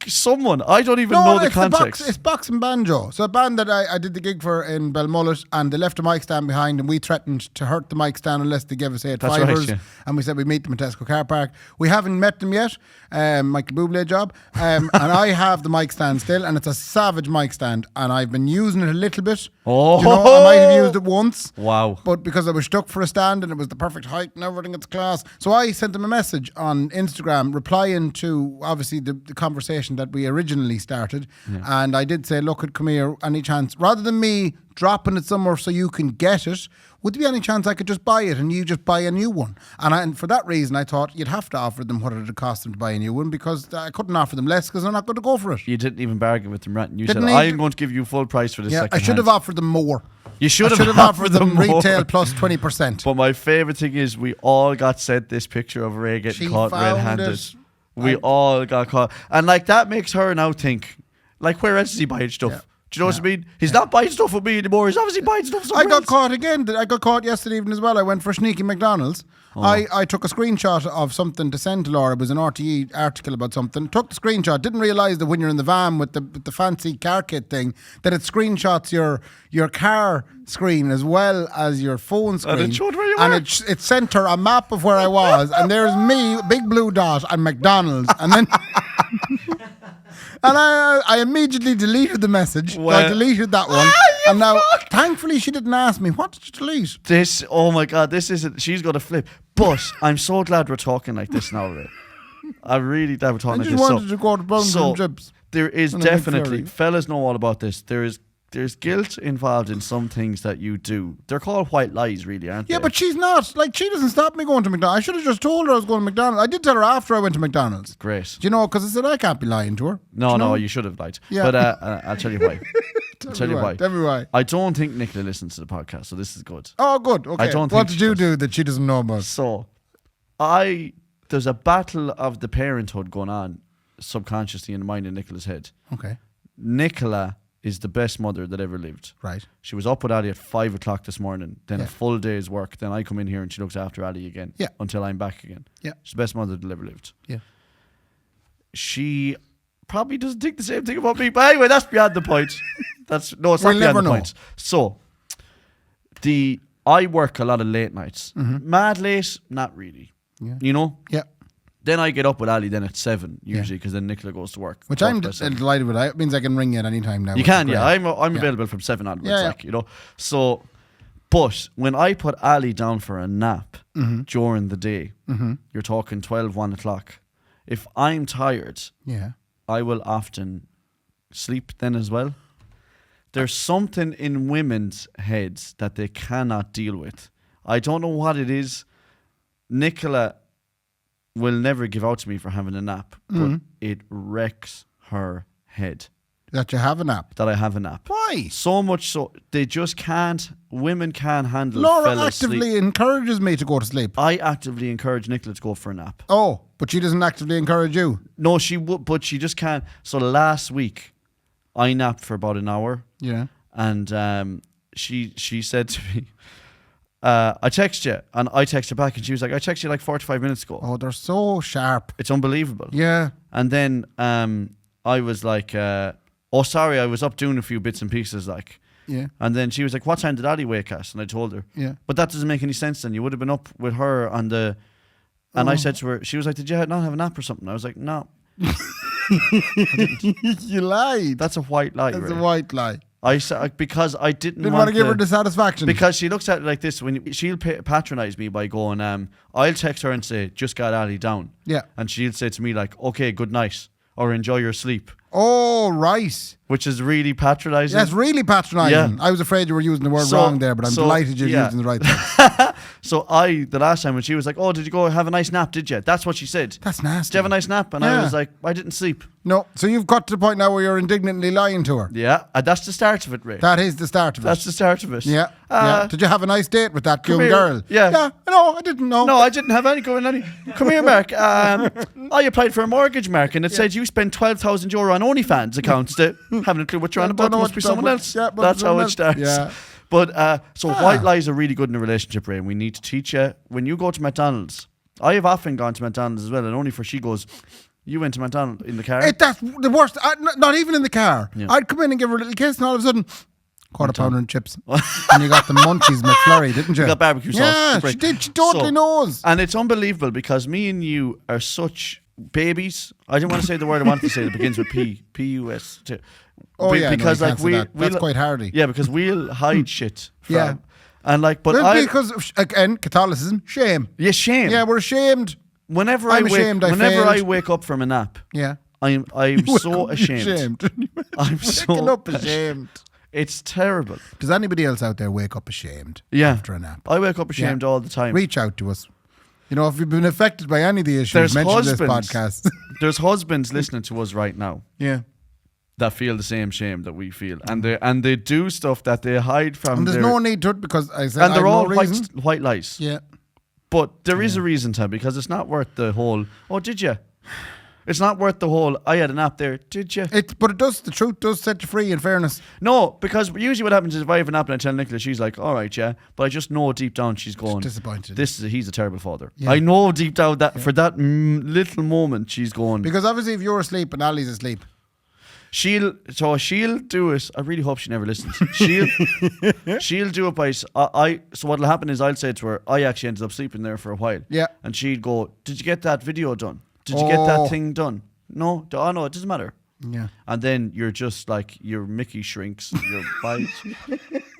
someone, I don't even know the context. It's Box and Banjo. So a band that I did the gig for in Belmullet, and they left a mic stand behind, and we threatened to hurt the mic stand unless they gave us 8 That's fivers. right, yeah. And we said we'd meet them at Tesco car park. We haven't met them yet. Michael Bublé job. And I have the mic stand still, and it's a savage mic stand, and I've been using it a little bit. Oh, you know, I might have used it once. Wow. But because I was stuck for a stand and it was the perfect height and everything, it's class. So I sent them a message on Instagram replying to obviously the conversation that we originally started. Yeah. And I did say, look, come here, any chance, rather than me dropping it somewhere so you can get it, would there be any chance I could just buy it and you just buy a new one? And for that reason, I thought you'd have to offer them what it would cost them to buy a new one, because I couldn't offer them less because they're not going to go for it. You didn't even bargain with them, right? You said, I'm going to give you full price for this second I should have offered them more. You should have offered them retail plus 20%. But my favourite thing is we all got sent this picture of Ray getting caught red-handed. We all got caught. And like that makes her now think, like, where else is he buying stuff? Yeah. Do you know what I mean? He's not buying stuff with me anymore. He's obviously buying stuff somewhere I got else. caught again. I got caught yesterday evening as well. I went for a sneaky McDonald's. Oh. I took a screenshot of something to send to Laura. It was an RTE article about something. Took the screenshot. Didn't realise that when you're in the van with the fancy car kit thing, that it screenshots your car screen as well as your phone screen. And it showed where you were. And it sent her a map of where I was. And there's me, big blue dot, and McDonald's. And then... And I immediately deleted the message. Well, I deleted that one. And now, thankfully, she didn't ask me, what did you delete? This, oh my God, this isn't, she's going to flip. But I'm so glad we're talking like this now, Ray. I'm really glad we're talking like this. I just wanted to go to Browns and Chips. There is definitely, fellas know all about this, there's guilt involved in some things that you do. They're called white lies, really, aren't they? Yeah, but she's not. Like, she doesn't stop me going to McDonald's. I should have just told her I was going to McDonald's. I did tell her after I went to McDonald's. Great. Do you know, because I said I can't be lying to her. No, you should have lied. Yeah. But I'll tell you why. Tell me why. I don't think Nicola listens to the podcast, so this is good. Oh, good. Okay. What did you do that she doesn't know about? So, there's a battle of the parenthood going on subconsciously in the mind of Nicola's head. Okay. Nicola is the best mother that ever lived. Right. She was up with Ali at 5 o'clock this morning, then a full day's work, then I come in here and she looks after Ali again until I'm back again. Yeah. She's the best mother that ever lived. Yeah. She probably doesn't think the same thing about me, but anyway, that's beyond the point. It's not beyond the point. So, I work a lot of late nights. Mm-hmm. Mad late, not really. Yeah. You know? Yeah. Then I get up with Ali then at 7 usually, because then Nicola goes to work. Which I'm delighted with. It means I can ring you at any time now. You can, yeah. I'm available from 7 onwards, you know. So, but when I put Ali down for a nap during the day, you're talking 12, 1 o'clock. If I'm tired, I will often sleep then as well. There's something in women's heads that they cannot deal with. I don't know what it is. Nicola will never give out to me for having a nap, but it wrecks her head. That you have a nap? That I have a nap. Why? So much so, they just can't, women can't handle Laura actively encourages me to go to sleep. I actively encourage Nicola to go for a nap. Oh, but she doesn't actively encourage you? No, she would, but she just can't. So last week, I napped for about an hour. Yeah. And she said to me, I text you, and I text her back, and she was like, I texted you like 45 minutes ago. Oh, they're so sharp. It's unbelievable. Yeah. And then I was like, oh, sorry, I was up doing a few bits and pieces, like. Yeah. And then she was like, what time did Ali wake us? And I told her. Yeah. But that doesn't make any sense then. You would have been up with her on the... And I said to her, she was like, did you not have a nap or something? I was like, no. You lied. That's a white lie. That's a white lie. I said, because I didn't want to give her the satisfaction. Because she looks at it like this, when she'll patronize me by going, I'll text her and say, just got Ali down. Yeah. And she'll say to me like, okay, good night, or enjoy your sleep. Oh, right. Which is really patronizing. That's really patronizing. Yeah. I was afraid you were using the word wrong there, but I'm delighted you're using the right thing. So the last time when she was like, oh, did you go have a nice nap, did you? That's what she said. That's nasty. Did you have a nice nap? And I was like, I didn't sleep. No. So you've got to the point now where you're indignantly lying to her. Yeah. That's the start of it, Ray. That is the start of it. That's the start of it. Yeah. Did you have a nice date with that young girl? Yeah. Yeah. No, I didn't know. No, I didn't have any going on. Come here, Mark. I applied for a mortgage, Mark, and it said you spent €12,000 on OnlyFans accounts. Haven't a clue what you're on about. There must be someone else. Yeah, that's how it starts. Yeah. But so white lies are really good in a relationship, Ray. And we need to teach you when you go to McDonald's. I have often gone to McDonald's as well, and only for she goes, you went to McDonald's in the car? That's the worst. Not even in the car. Yeah. I'd come in and give her a little kiss, and all of a sudden, quarter pounder and chips. And you got the munchies McFlurry, didn't you? You got barbecue sauce. Yeah, she did. She totally knows. And it's unbelievable because me and you are such babies. I didn't want to say the word I wanted to say that begins with P. P-U-S. Oh, yeah, because no, you like can't say that. That's quite hardy. Yeah, because we'll hide shit. From, Yeah. And like, but Well, because, again, Catholicism, shame. Yeah, shame. Yeah, we're ashamed. Whenever I'm I wake, ashamed I whenever I failed. wake up from a nap, Yeah. I'm so ashamed. I'm so Waking up ashamed. It's terrible. Does anybody else out there wake up ashamed Yeah. after a nap? I wake up ashamed all the time. Reach out to us. You know, if you've been affected by any of the issues, There's mention husbands. this podcast. There's husbands listening to us right now Yeah. that feel the same shame that we feel, and they do stuff that they hide from. And there's their, no need to it because I said and they're I have all no reason. white lies. Yeah. But there is a reason to, because it's not worth the whole. Oh, did you? It's not worth the whole. I had a nap there. Did you? But it does. The truth does set you free. In fairness, No, because usually what happens is if I have a nap and I tell Nicola, she's like, "All right, yeah," but I just know deep down she's going disappointed. He's a terrible father. Yeah. I know deep down that for that little moment she's going. because obviously if you're asleep and Ali's asleep, She'll do it. I really hope she never listens. She'll do it by. So what'll happen is I'll say to her, I actually ended up sleeping there for a while. Yeah. And she'd go, "Did you get that video done? Did you get that thing done? No. Oh no, it doesn't matter." yeah, And then you're just like your Mickey shrinks, your bite,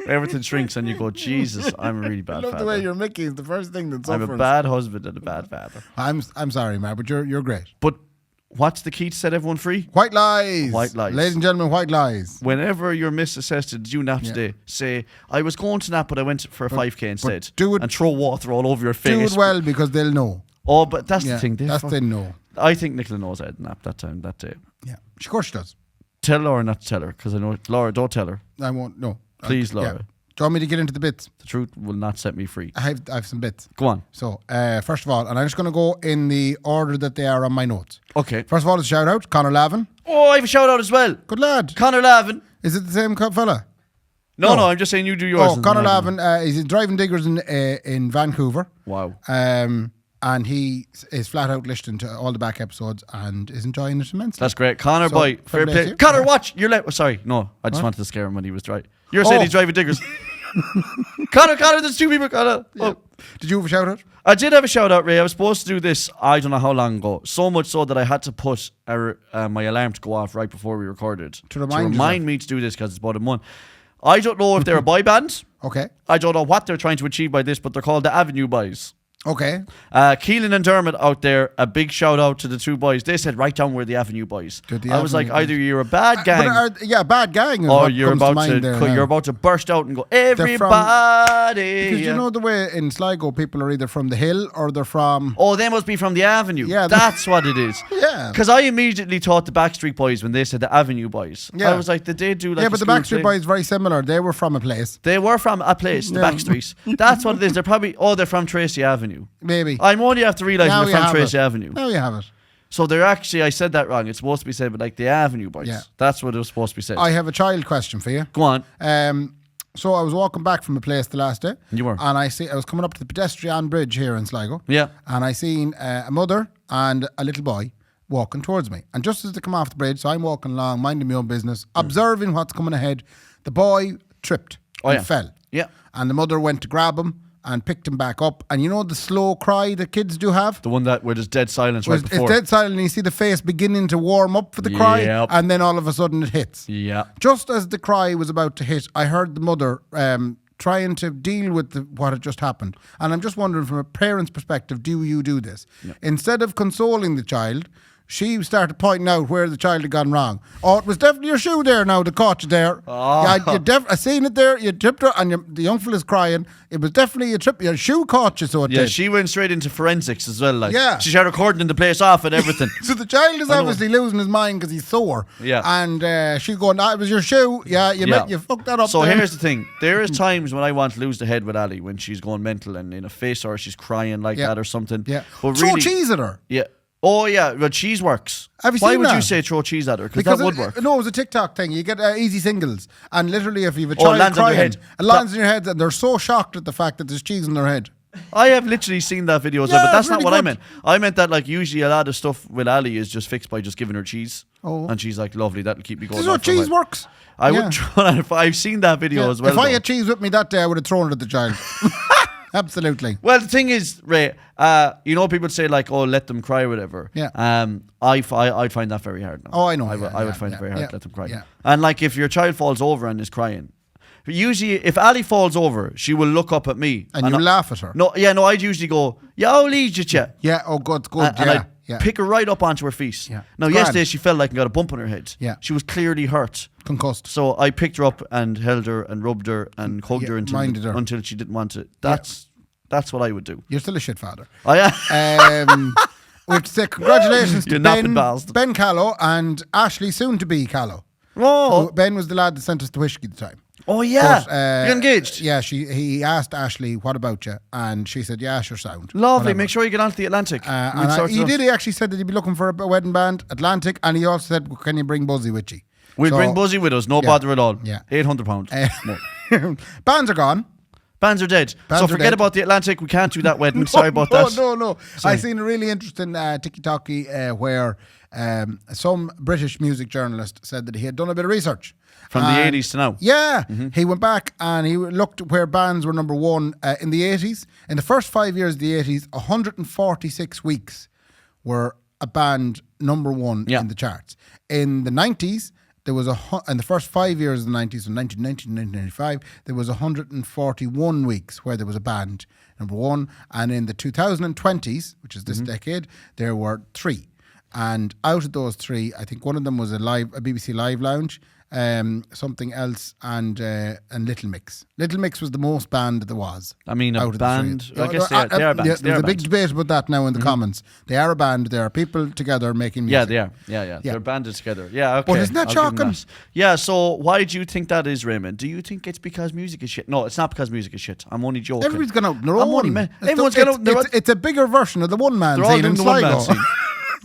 everything shrinks, and you go, "Jesus, I'm a really I bad love father. the way you're Mickey is the first thing that's I'm a bad husband and a bad father." I'm sorry, man, but you're great. But what's the key to set everyone free? White lies. White lies. Ladies and gentlemen, white lies. Whenever you're misassessed, did you nap today? Say, "I was going to nap, but I went for a 5K instead." do it- and throw water all over your Do face. it well because they'll know. Oh, but that's Yeah, the thing. that's they know. I think Nicola knows I had a nap that day. Yeah, of course she does. Tell Laura not to tell her, because I know Laura. Don't tell her. I won't. No, Please, Laura. Yeah. Do you want me to get into the bits? The truth will not set me free. I have some bits. Go on. So, first of all, and I'm just going to go in the order that they are on my notes. Okay. First of all, it's a shout out, Conor Lavin. Oh, I have a shout out as well. Good lad. Connor Lavin. Is it the same fella? No, No. I'm just saying you do yours. Oh, Conor Lavin. He's driving diggers in Vancouver. Wow. And he is flat out listening to all the back episodes and is enjoying it immensely. That's great. Connor, So, boy. fair Fair play to play. you. Connor, Yeah. watch. You're late. Sorry. No, I just What? wanted to scare him when he was driving. You're saying Oh. he's driving diggers. Connor, there's two people. Connor. Yeah. Oh. Did you have a shout out? I did have a shout out, Ray. I was supposed to do this, I don't know how long ago. So much so that I had to put my alarm to go off right before we recorded. To remind yourself. me to do this because it's about a month. I don't know if they're a boy band. Okay. I don't know what they're trying to achieve by this, but they're called the Avenue Boys. Okay. Keelan and Dermot out there, a big shout out to the two boys. They said, "Write down we're the Avenue Boys." They're the I was like, Avenue either you're a bad gang, bad gang. Is or what you're comes about mind there now. you're about to burst out and go, from- "Everybody!" Because you know the way in Sligo, people are either from the hill or they're from. Oh, they must be from the Avenue. Yeah, That's what it is. Yeah. Because I immediately thought the Backstreet Boys when they said the Avenue Boys. Yeah. I was like, did they do like Yeah, a but the school Backstreet play? Boys very similar. They were from a place, They were from a place, the Yeah. Backstreets. That's what it is. They're probably, they're from Tracy Avenue. maybe. I'm only have to realise Now they're you from have Tracy it. Avenue. Now you have it. So they're actually, I said that wrong. It's supposed to be said, but like the Avenue Boys. Yeah. That's what it was supposed to be said. I have a child question for you. Go on. So I was walking back from a place the last day. You were. And I was coming up to the pedestrian bridge here in Sligo. Yeah. And I seen a mother and a little boy walking towards me. And just as they come off the bridge, so I'm walking along, minding my own business, observing what's coming ahead, the boy tripped and fell. Yeah. And the mother went to grab him and picked him back up. And you know the slow cry that kids do have? The one that where there's dead silence right It's before. dead silent and you see the face beginning to warm up for the cry. Yep. And then all of a sudden it hits. Yeah. Just as the cry was about to hit, I heard the mother trying to deal with what had just happened. And I'm just wondering, from a parent's perspective, do you do this? No. Instead of consoling the child, she started pointing out where the child had gone wrong. Oh, it was definitely your shoe there now that caught you there. Oh. Yeah, I seen it there. You tripped her, and the young fella's crying. It was definitely a trip. Your shoe caught you, so it Yeah, did. she went straight into forensics as well. Like, Yeah. she started recording the place off and everything. So the child is I know. obviously losing his mind because he's sore. Yeah. And she's going, it was your shoe. Yeah, you fucked that up. So there. here's the thing. There is times when I want to lose the head with Ali when she's going mental and in a face or she's crying like Yeah. that or something. Yeah. But Throw really, cheese at her. Yeah. Oh yeah, but cheese works. Have you Why seen would you that? say throw cheese at her? Because that would work. No, it was a TikTok thing. You get easy singles, and literally, if you have a Oh, it child lands on their crying, head. it lands on your head, and they're so shocked at the fact that there's cheese in their head. I have literally seen that video as well, Yeah, but that's it's not really what I good. meant. I meant that like usually a lot of stuff with Ali is just fixed by just giving her cheese. Oh. And she's like, lovely, that'll keep me going. This is how on for a cheese while. works. I Yeah. would try if I've seen that video Yeah. as well. If I though. had cheese with me that day, I would have thrown it at the child. Absolutely. Well, the thing is, Ray, you know, people say like, "Oh, let them cry," or whatever. Yeah. I'd find that very hard now. Oh, I know. I would find it very hard to let them cry. Yeah. And like, if your child falls over and is crying, usually if Ali falls over, she will look up at me And you laugh at her. No, I'd usually go, "Yeah, I'll lead you." Yeah. Oh, good. And I'd pick her right up onto her feet. Yeah. Now, It's yesterday grand. she felt like and got a bump on her head. Yeah. She was clearly hurt. Concussed. So I picked her up and held her and rubbed her and hugged her minded her. until she didn't want it. That's what I would do. You're still a shit father. Oh yeah. We have to say congratulations to You're napping balls. Ben Callow and Ashley, soon to be Callow. Oh. So Ben was the lad that sent us the whiskey at the time. Oh yeah. But, You're engaged. Yeah, he asked Ashley, "What about you?" And she said, "Yeah, sure, sound." Lovely. Whatever. Make sure you get onto the Atlantic. He actually said that he'd be looking for a wedding band, Atlantic, and he also said, "Can you bring Buzzy with you?" We'll bring Buzzy with us. No bother at all. Yeah. £800. No. Bands are gone. Bands are dead. Bands so are forget dead. about the Atlantic. We can't do that wedding. Sorry about that. No. Sorry. I seen a really interesting tiki-talkie where some British music journalist said that he had done a bit of research. From the 80s to now. Yeah. He went back and he looked where bands were number one in the 80s. In the first 5 years of the 80s, 146 weeks were a band number one in the charts. In the 90s, there was in the first 5 years of the 90s, so 1990 to 1995, there was 141 weeks where there was a band number one. And in the 2020s, which is this decade, there were three. And out of those three, I think one of them was a BBC Live Lounge, something else, and Little Mix. Little Mix was the most band there was. I mean, a out of the band. three. I guess they are bands. Yeah, They are there's a big bands. debate about that now in the comments. They are a band. They are people together making music. Yeah, they are. Yeah. They're banded together. Yeah, okay. But isn't that I'll give them shocking? that. Yeah, so why do you think that is, Raymond? Do you think it's because music is shit? No, it's not because music is shit. I'm only joking. Everybody's gone out on their I'm own. only Everyone's gone out on their own. It's a bigger version of the one-man They're all scene doing in the one-man Sligo. scene.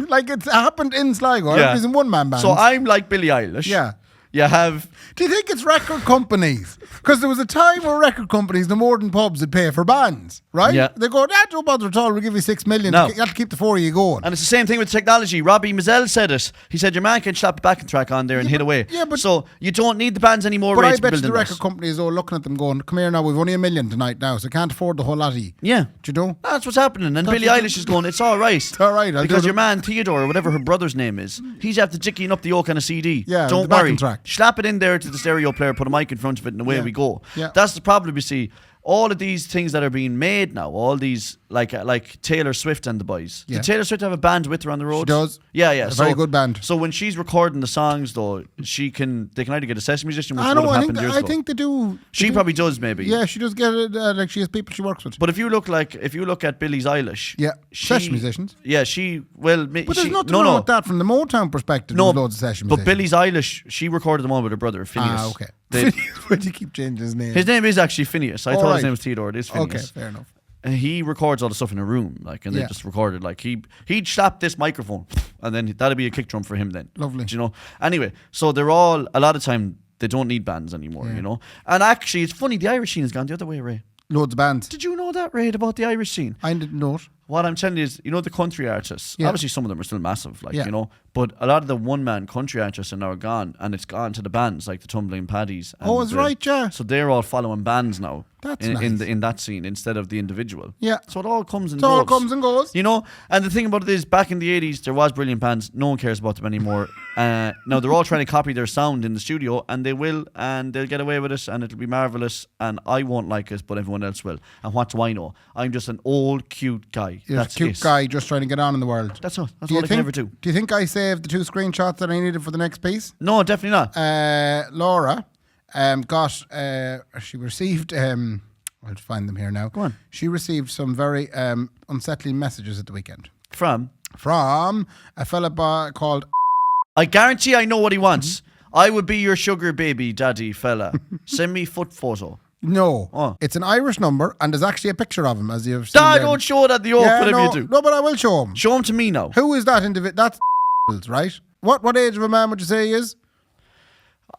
Like it's happened in Sligo. Yeah. Everybody's in one-man bands. So I'm like Billie Eilish. Yeah. You have... Do you think it's record companies? Because there was a time where record companies, the more than pubs, would pay for bands, right? Yeah. They go, don't bother at all. We'll give you 6 million. No. You have to keep the four of you going. And it's the same thing with technology. Robbie Mazzell said it. He said, your man can slap a backing track on there and hit away. yeah, but- so you don't need the bands anymore. But Ray, I to bet you build the in record that. companies are looking at them going, come here now, we've only 1 million tonight now, so can't afford the whole lot of you. Yeah. Do you know? That's what's happening. And That's Billie what- Eilish is going, it's all right. It's all right, I'll do Because it. your man, Theodore, or whatever her brother's name is, he's after jicking up the old kind of CD. Yeah, Don't the backing worry. track. Slap it in there to the stereo player, put a mic in front of it, and away Yeah. we go. Yeah. That's the problem, you see. All of these things that are being made now, all these, like Taylor Swift and the boys. Yeah. Did Taylor Swift have a band with her on the road? She does. Yeah. A very good band. So when she's recording the songs, though, they can either get a session musician, which I would know, have I happened years ago. think they do. She probably does, maybe. Yeah, she does get it, like she has people she works with. But if you look at Billie Eilish, Yeah, session musicians. Yeah, But there's nothing wrong with that from the Motown perspective. No, There's loads of session but musicians. Billie's Eilish, she recorded them all with her brother Phineas. Okay. They- Why do you keep changing his name? his name is actually Phineas. I All thought right. his name was Theodore. It is Phineas. Okay, fair enough. And he records all the stuff in a room, and they Yeah. just recorded. Like he'd slap this microphone, and then that'd be a kick drum for him. Then Lovely. Do you know. Anyway, so they're all a lot of time they don't need bands anymore. Yeah. You know. And actually, it's funny. The Irish scene has gone the other way, Ray. Loads of bands. Did you know that, Ray, about the Irish scene? I didn't know it. What I'm telling you is, the country artists, Yeah. obviously some of them are still massive, Yeah. but a lot of the one-man country artists are now gone, and it's gone to the bands, like the Tumbling Paddies. And Oh, that's right, yeah. So they're all following bands now. That's in nice. that scene instead of the individual. Yeah. So it all comes and It all goes. comes and goes. And the thing about it is, back in the 80s, there was brilliant bands. No one cares about them anymore. Now they're all trying to copy their sound in the studio, and they will, and they'll get away with it, and it'll be marvelous, and I won't like it, but everyone else will. And what do I know? I'm just an old, cute guy. You're That's a cute it. guy just trying to get on in the world. That's all. That's Do you all I can ever do. Do you think I saved the 2 screenshots that I needed for the next piece? No, definitely not. Laura she received, I'll find them here now. Go on. She received some very unsettling messages at the weekend From, a fella called I guarantee I know what he wants. Mm-hmm. I would be your sugar baby daddy fella. Send me foot photo. No. Oh. It's an Irish number, and there's actually a picture of him, as you've seen. Dad, there. don't show that the oak, whatever no, you do. No, but I will show him. Show him to me now. Who is that individual? That's right? What age of a man would you say he is?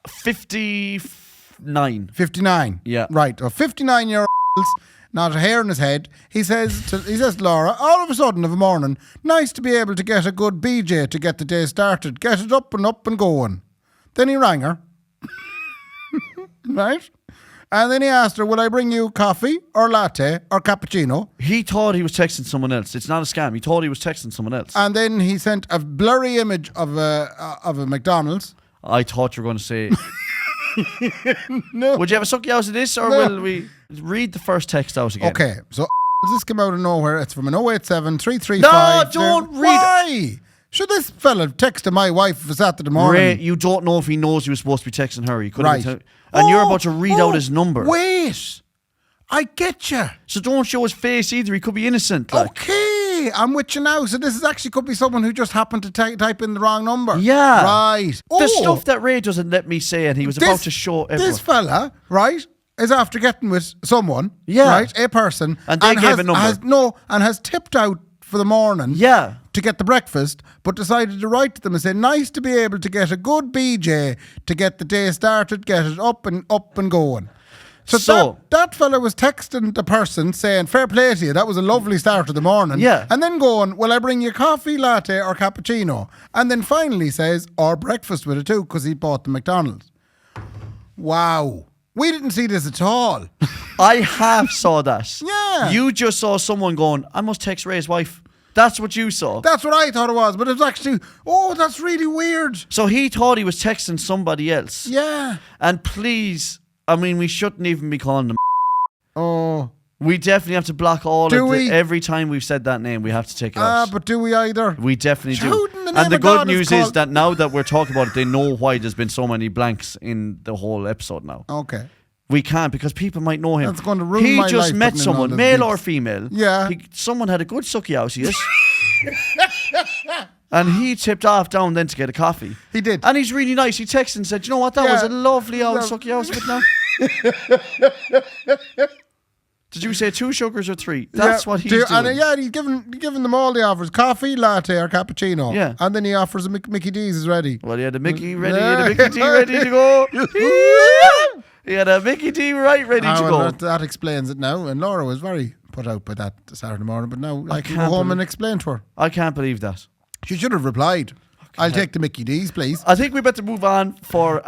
59. 59. Yeah. Right. 59-year-olds not a hair in his head. He says to Laura, all of a sudden of a morning, nice to be able to get a good BJ to get the day started. Get it up and going. Then he rang her. Right? And then he asked her, will I bring you coffee or latte or cappuccino? He thought he was texting someone else. It's not a scam. He thought he was texting someone else. And then he sent a blurry image of a McDonald's. I thought you were going to say... No. Would you have a sucky out of this, or will we read the first text out again? Okay, so this came out of nowhere. It's from an 087 335. No, don't read it. Why? Should this fella texted my wife for Saturday morning? Ray, you don't know if he knows he was supposed to be texting her. He couldn't. Right. And you're about to read out his number. Wait. I get you. So don't show his face either. He could be innocent. Like. Okay, I'm with you now. So this is actually could be someone who just happened to type in the wrong number. Yeah. Right. The stuff that Ray doesn't let me say, and he was about to show everyone. This fella, right, is after getting with someone, Yeah. right, a person, And they gave a number. has tipped out for the morning, Yeah. to get the breakfast, but decided to write to them and say, nice to be able to get a good BJ to get the day started, get it up and going. So that fella was texting the person saying, fair play to you, that was a lovely start of the morning. Yeah. And then going, will I bring you coffee, latte or cappuccino? And then finally says, or breakfast with it too, because he bought the McDonald's. Wow. We didn't see this at all. I half saw that. Yeah. You just saw someone going, I must text Ray's wife. That's what you saw. That's what I thought it was, but it was actually, that's really weird. So he thought he was texting somebody else. Yeah. And please, I mean, we shouldn't even be calling them. Oh. We definitely have to block all Do of we? every time we've said that name, we have to take it out. But do we either? We definitely do. Who in the name And the of God good is news is called- that now that we're talking about it, they know why there's been so many blanks in the whole episode now. Okay. We can't, because people might know him. That's going to ruin he my just life met putting in someone, all those male beeps. or female. Yeah. Someone had a good sucky out, he is. And he tipped off down then to get a coffee. He did. And he's really nice. He texted and said, you know what, that was a lovely old sucky house with now. Did you say 2 sugars or 3? That's what he's doing. And he's giving them all the offers. Coffee, latte or cappuccino. Yeah. And then he offers a Mickey D's is ready. Well, he had a Mickey ready, he had a Mickey D ready to go. He had a Mickey D ready to go. That explains it now. And Laura was very put out by that Saturday morning, but now I can go can't home believe- and explain to her. I can't believe that. She should have replied. I'll take the Mickey D's, please. I think we better move on for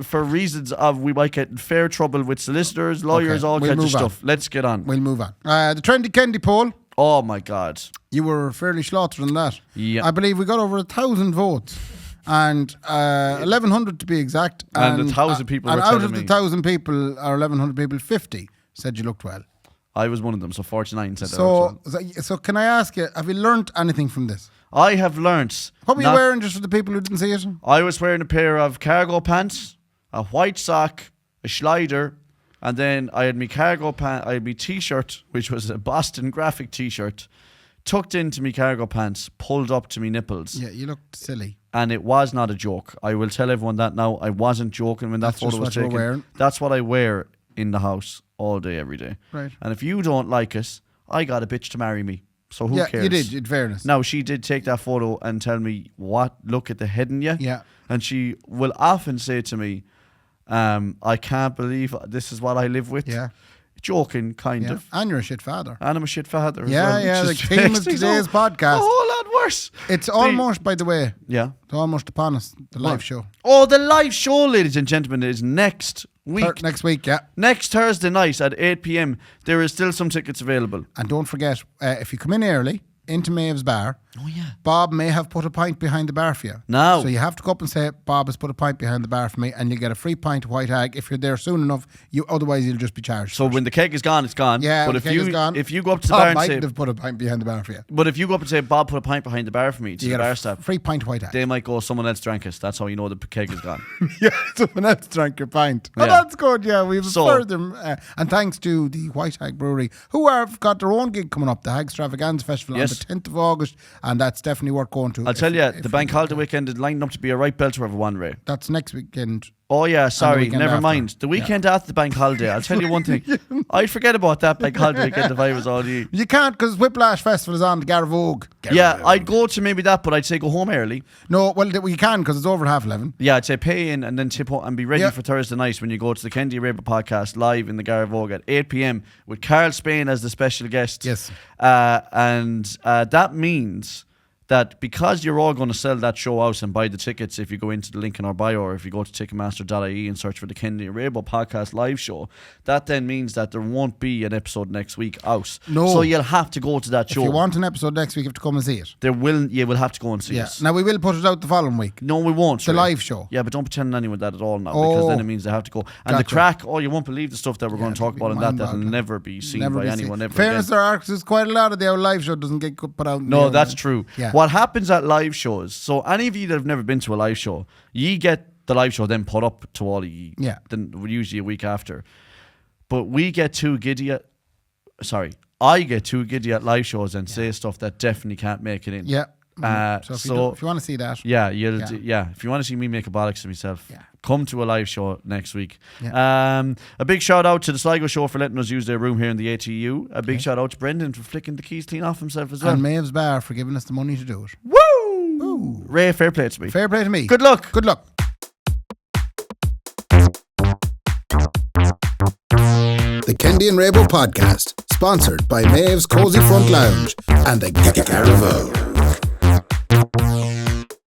for reasons of we might get in fair trouble with solicitors, lawyers, Okay, all we'll kinds of move on. stuff. Let's get on. We'll move on. The trendy Kendy poll. Oh my God. You were fairly slaughtered on that. Yeah. I believe we got over 1,000 votes. And 1,100 to be exact. And 1,000 people And were out telling of the me. 1,000 people, or 1,100 people, 50 said you looked well. I was one of them, so 49 said that. So can I ask you, have you learnt anything from this? I have learnt. What were you wearing, just for the people who didn't see it? I was wearing a pair of cargo pants, a white sock, a slider, and then I had my cargo pants, I had my t-shirt, which was a Boston Graphic t-shirt, tucked into my cargo pants, pulled up to my nipples. Yeah, you looked silly. And it was not a joke. I will tell everyone that now. I wasn't joking when that That's photo just was what you were taken. wearing. That's what I wear in the house all day, every day. Right. And if you don't like it, I got a bitch to marry me. So who Yeah, cares? you did, in fairness. Now, she did take that photo and tell me, look at the head in you. Yeah. And she will often say to me, I can't believe this is what I live with. Yeah. Joking, kind Yeah. of. And you're a shit father. And I'm a shit father as Yeah, well. yeah, which the is theme of vexing. today's podcast. A whole lot worse. It's almost, by the way, Yeah. it's almost upon us, the live show. Oh, the live show, ladies and gentlemen, is next week. Next week, yeah. Next Thursday night at 8 p.m. There is still some tickets available. And don't forget, if you come in early into Maeve's bar, Oh, yeah. Bob may have put a pint behind the bar for you. No. So you have to go up and say, Bob has put a pint behind the bar for me, and you get a free pint of White Hag if you're there soon enough. Otherwise, you'll just be charged. So when the keg is gone, it's gone. Yeah, but the if keg you is gone. if you go up to the Bob bar and might say, have put a pint behind the bar for you. but if you go up and say, Bob put a pint behind the bar for me, to You the get bar a staff, free pint of White Hag. they might go, someone else drank it. That's how you know the keg is gone. Yeah, someone else drank your pint. Oh, Yeah. that's good. Yeah, we've So- further. And thanks to the White Hag Brewery, who have got their own gig coming up, the Hag Extravaganza Festival Yes. on the 10th of August, and that's definitely worth going to. I'll tell you, the bank holiday weekend is lined up to be a right belter of a one, Ray. That's next weekend. Oh yeah, sorry, weekend never after. mind. The weekend after the bank holiday, I'll tell you one thing. I'd forget about that bank holiday weekend if I was all you. You can't because Whiplash Festival is on the Garavogue. Yeah, I'd go to maybe that, but I'd say go home early. No, well, you can because it's over 11:30. Yeah, I'd say pay in and then tip home and be ready Yeah. for Thursday night when you go to the Kendy Raybo podcast live in the Garavogue at 8 p.m. with Carl Spain as the special guest. Yes. And that means that because you're all going to sell that show out and buy the tickets if you go into the link in our bio or if you go to Ticketmaster.ie and search for the Kendy and Raybo podcast live show, that then means that there won't be an episode next week out. No. So you'll have to go to that show. If you want an episode next week, you have to come and see it. You will have to go and see Yeah. us. Now, we will put it out the following week. No, we won't. The Ray. live show. Yeah, but don't pretend anyone that at all now because then it means they have to go. And the Gotcha. crack, you won't believe the stuff that we're going to talk about in that that'll mind-boggling. never be seen Never by be anyone seen. ever Fairness, again. there's quite a lot of the live show doesn't get put out. No, that's true. Yeah. What happens at live shows, so any of you that have never been to a live show, you get the live show then put up to all of you. Yeah. Then usually a week after. But we get too giddy at, I get too giddy at live shows and say stuff that definitely can't make it in. Yeah. So if you want to see that, yeah, if you want to see me make a bollocks to myself, come to a live show next week. Yeah. A big shout out to the Sligo Show for letting us use their room here in the ATU. A big shout out to Brendan for flicking the keys clean off himself as well. and Maeve's Bar for giving us the money to do it. Woo! Ray, fair play to me. Fair play to me. Good luck. Good luck. The Kendy and Raybo podcast, sponsored by Maeve's Cozy Front Lounge and the Garavogue.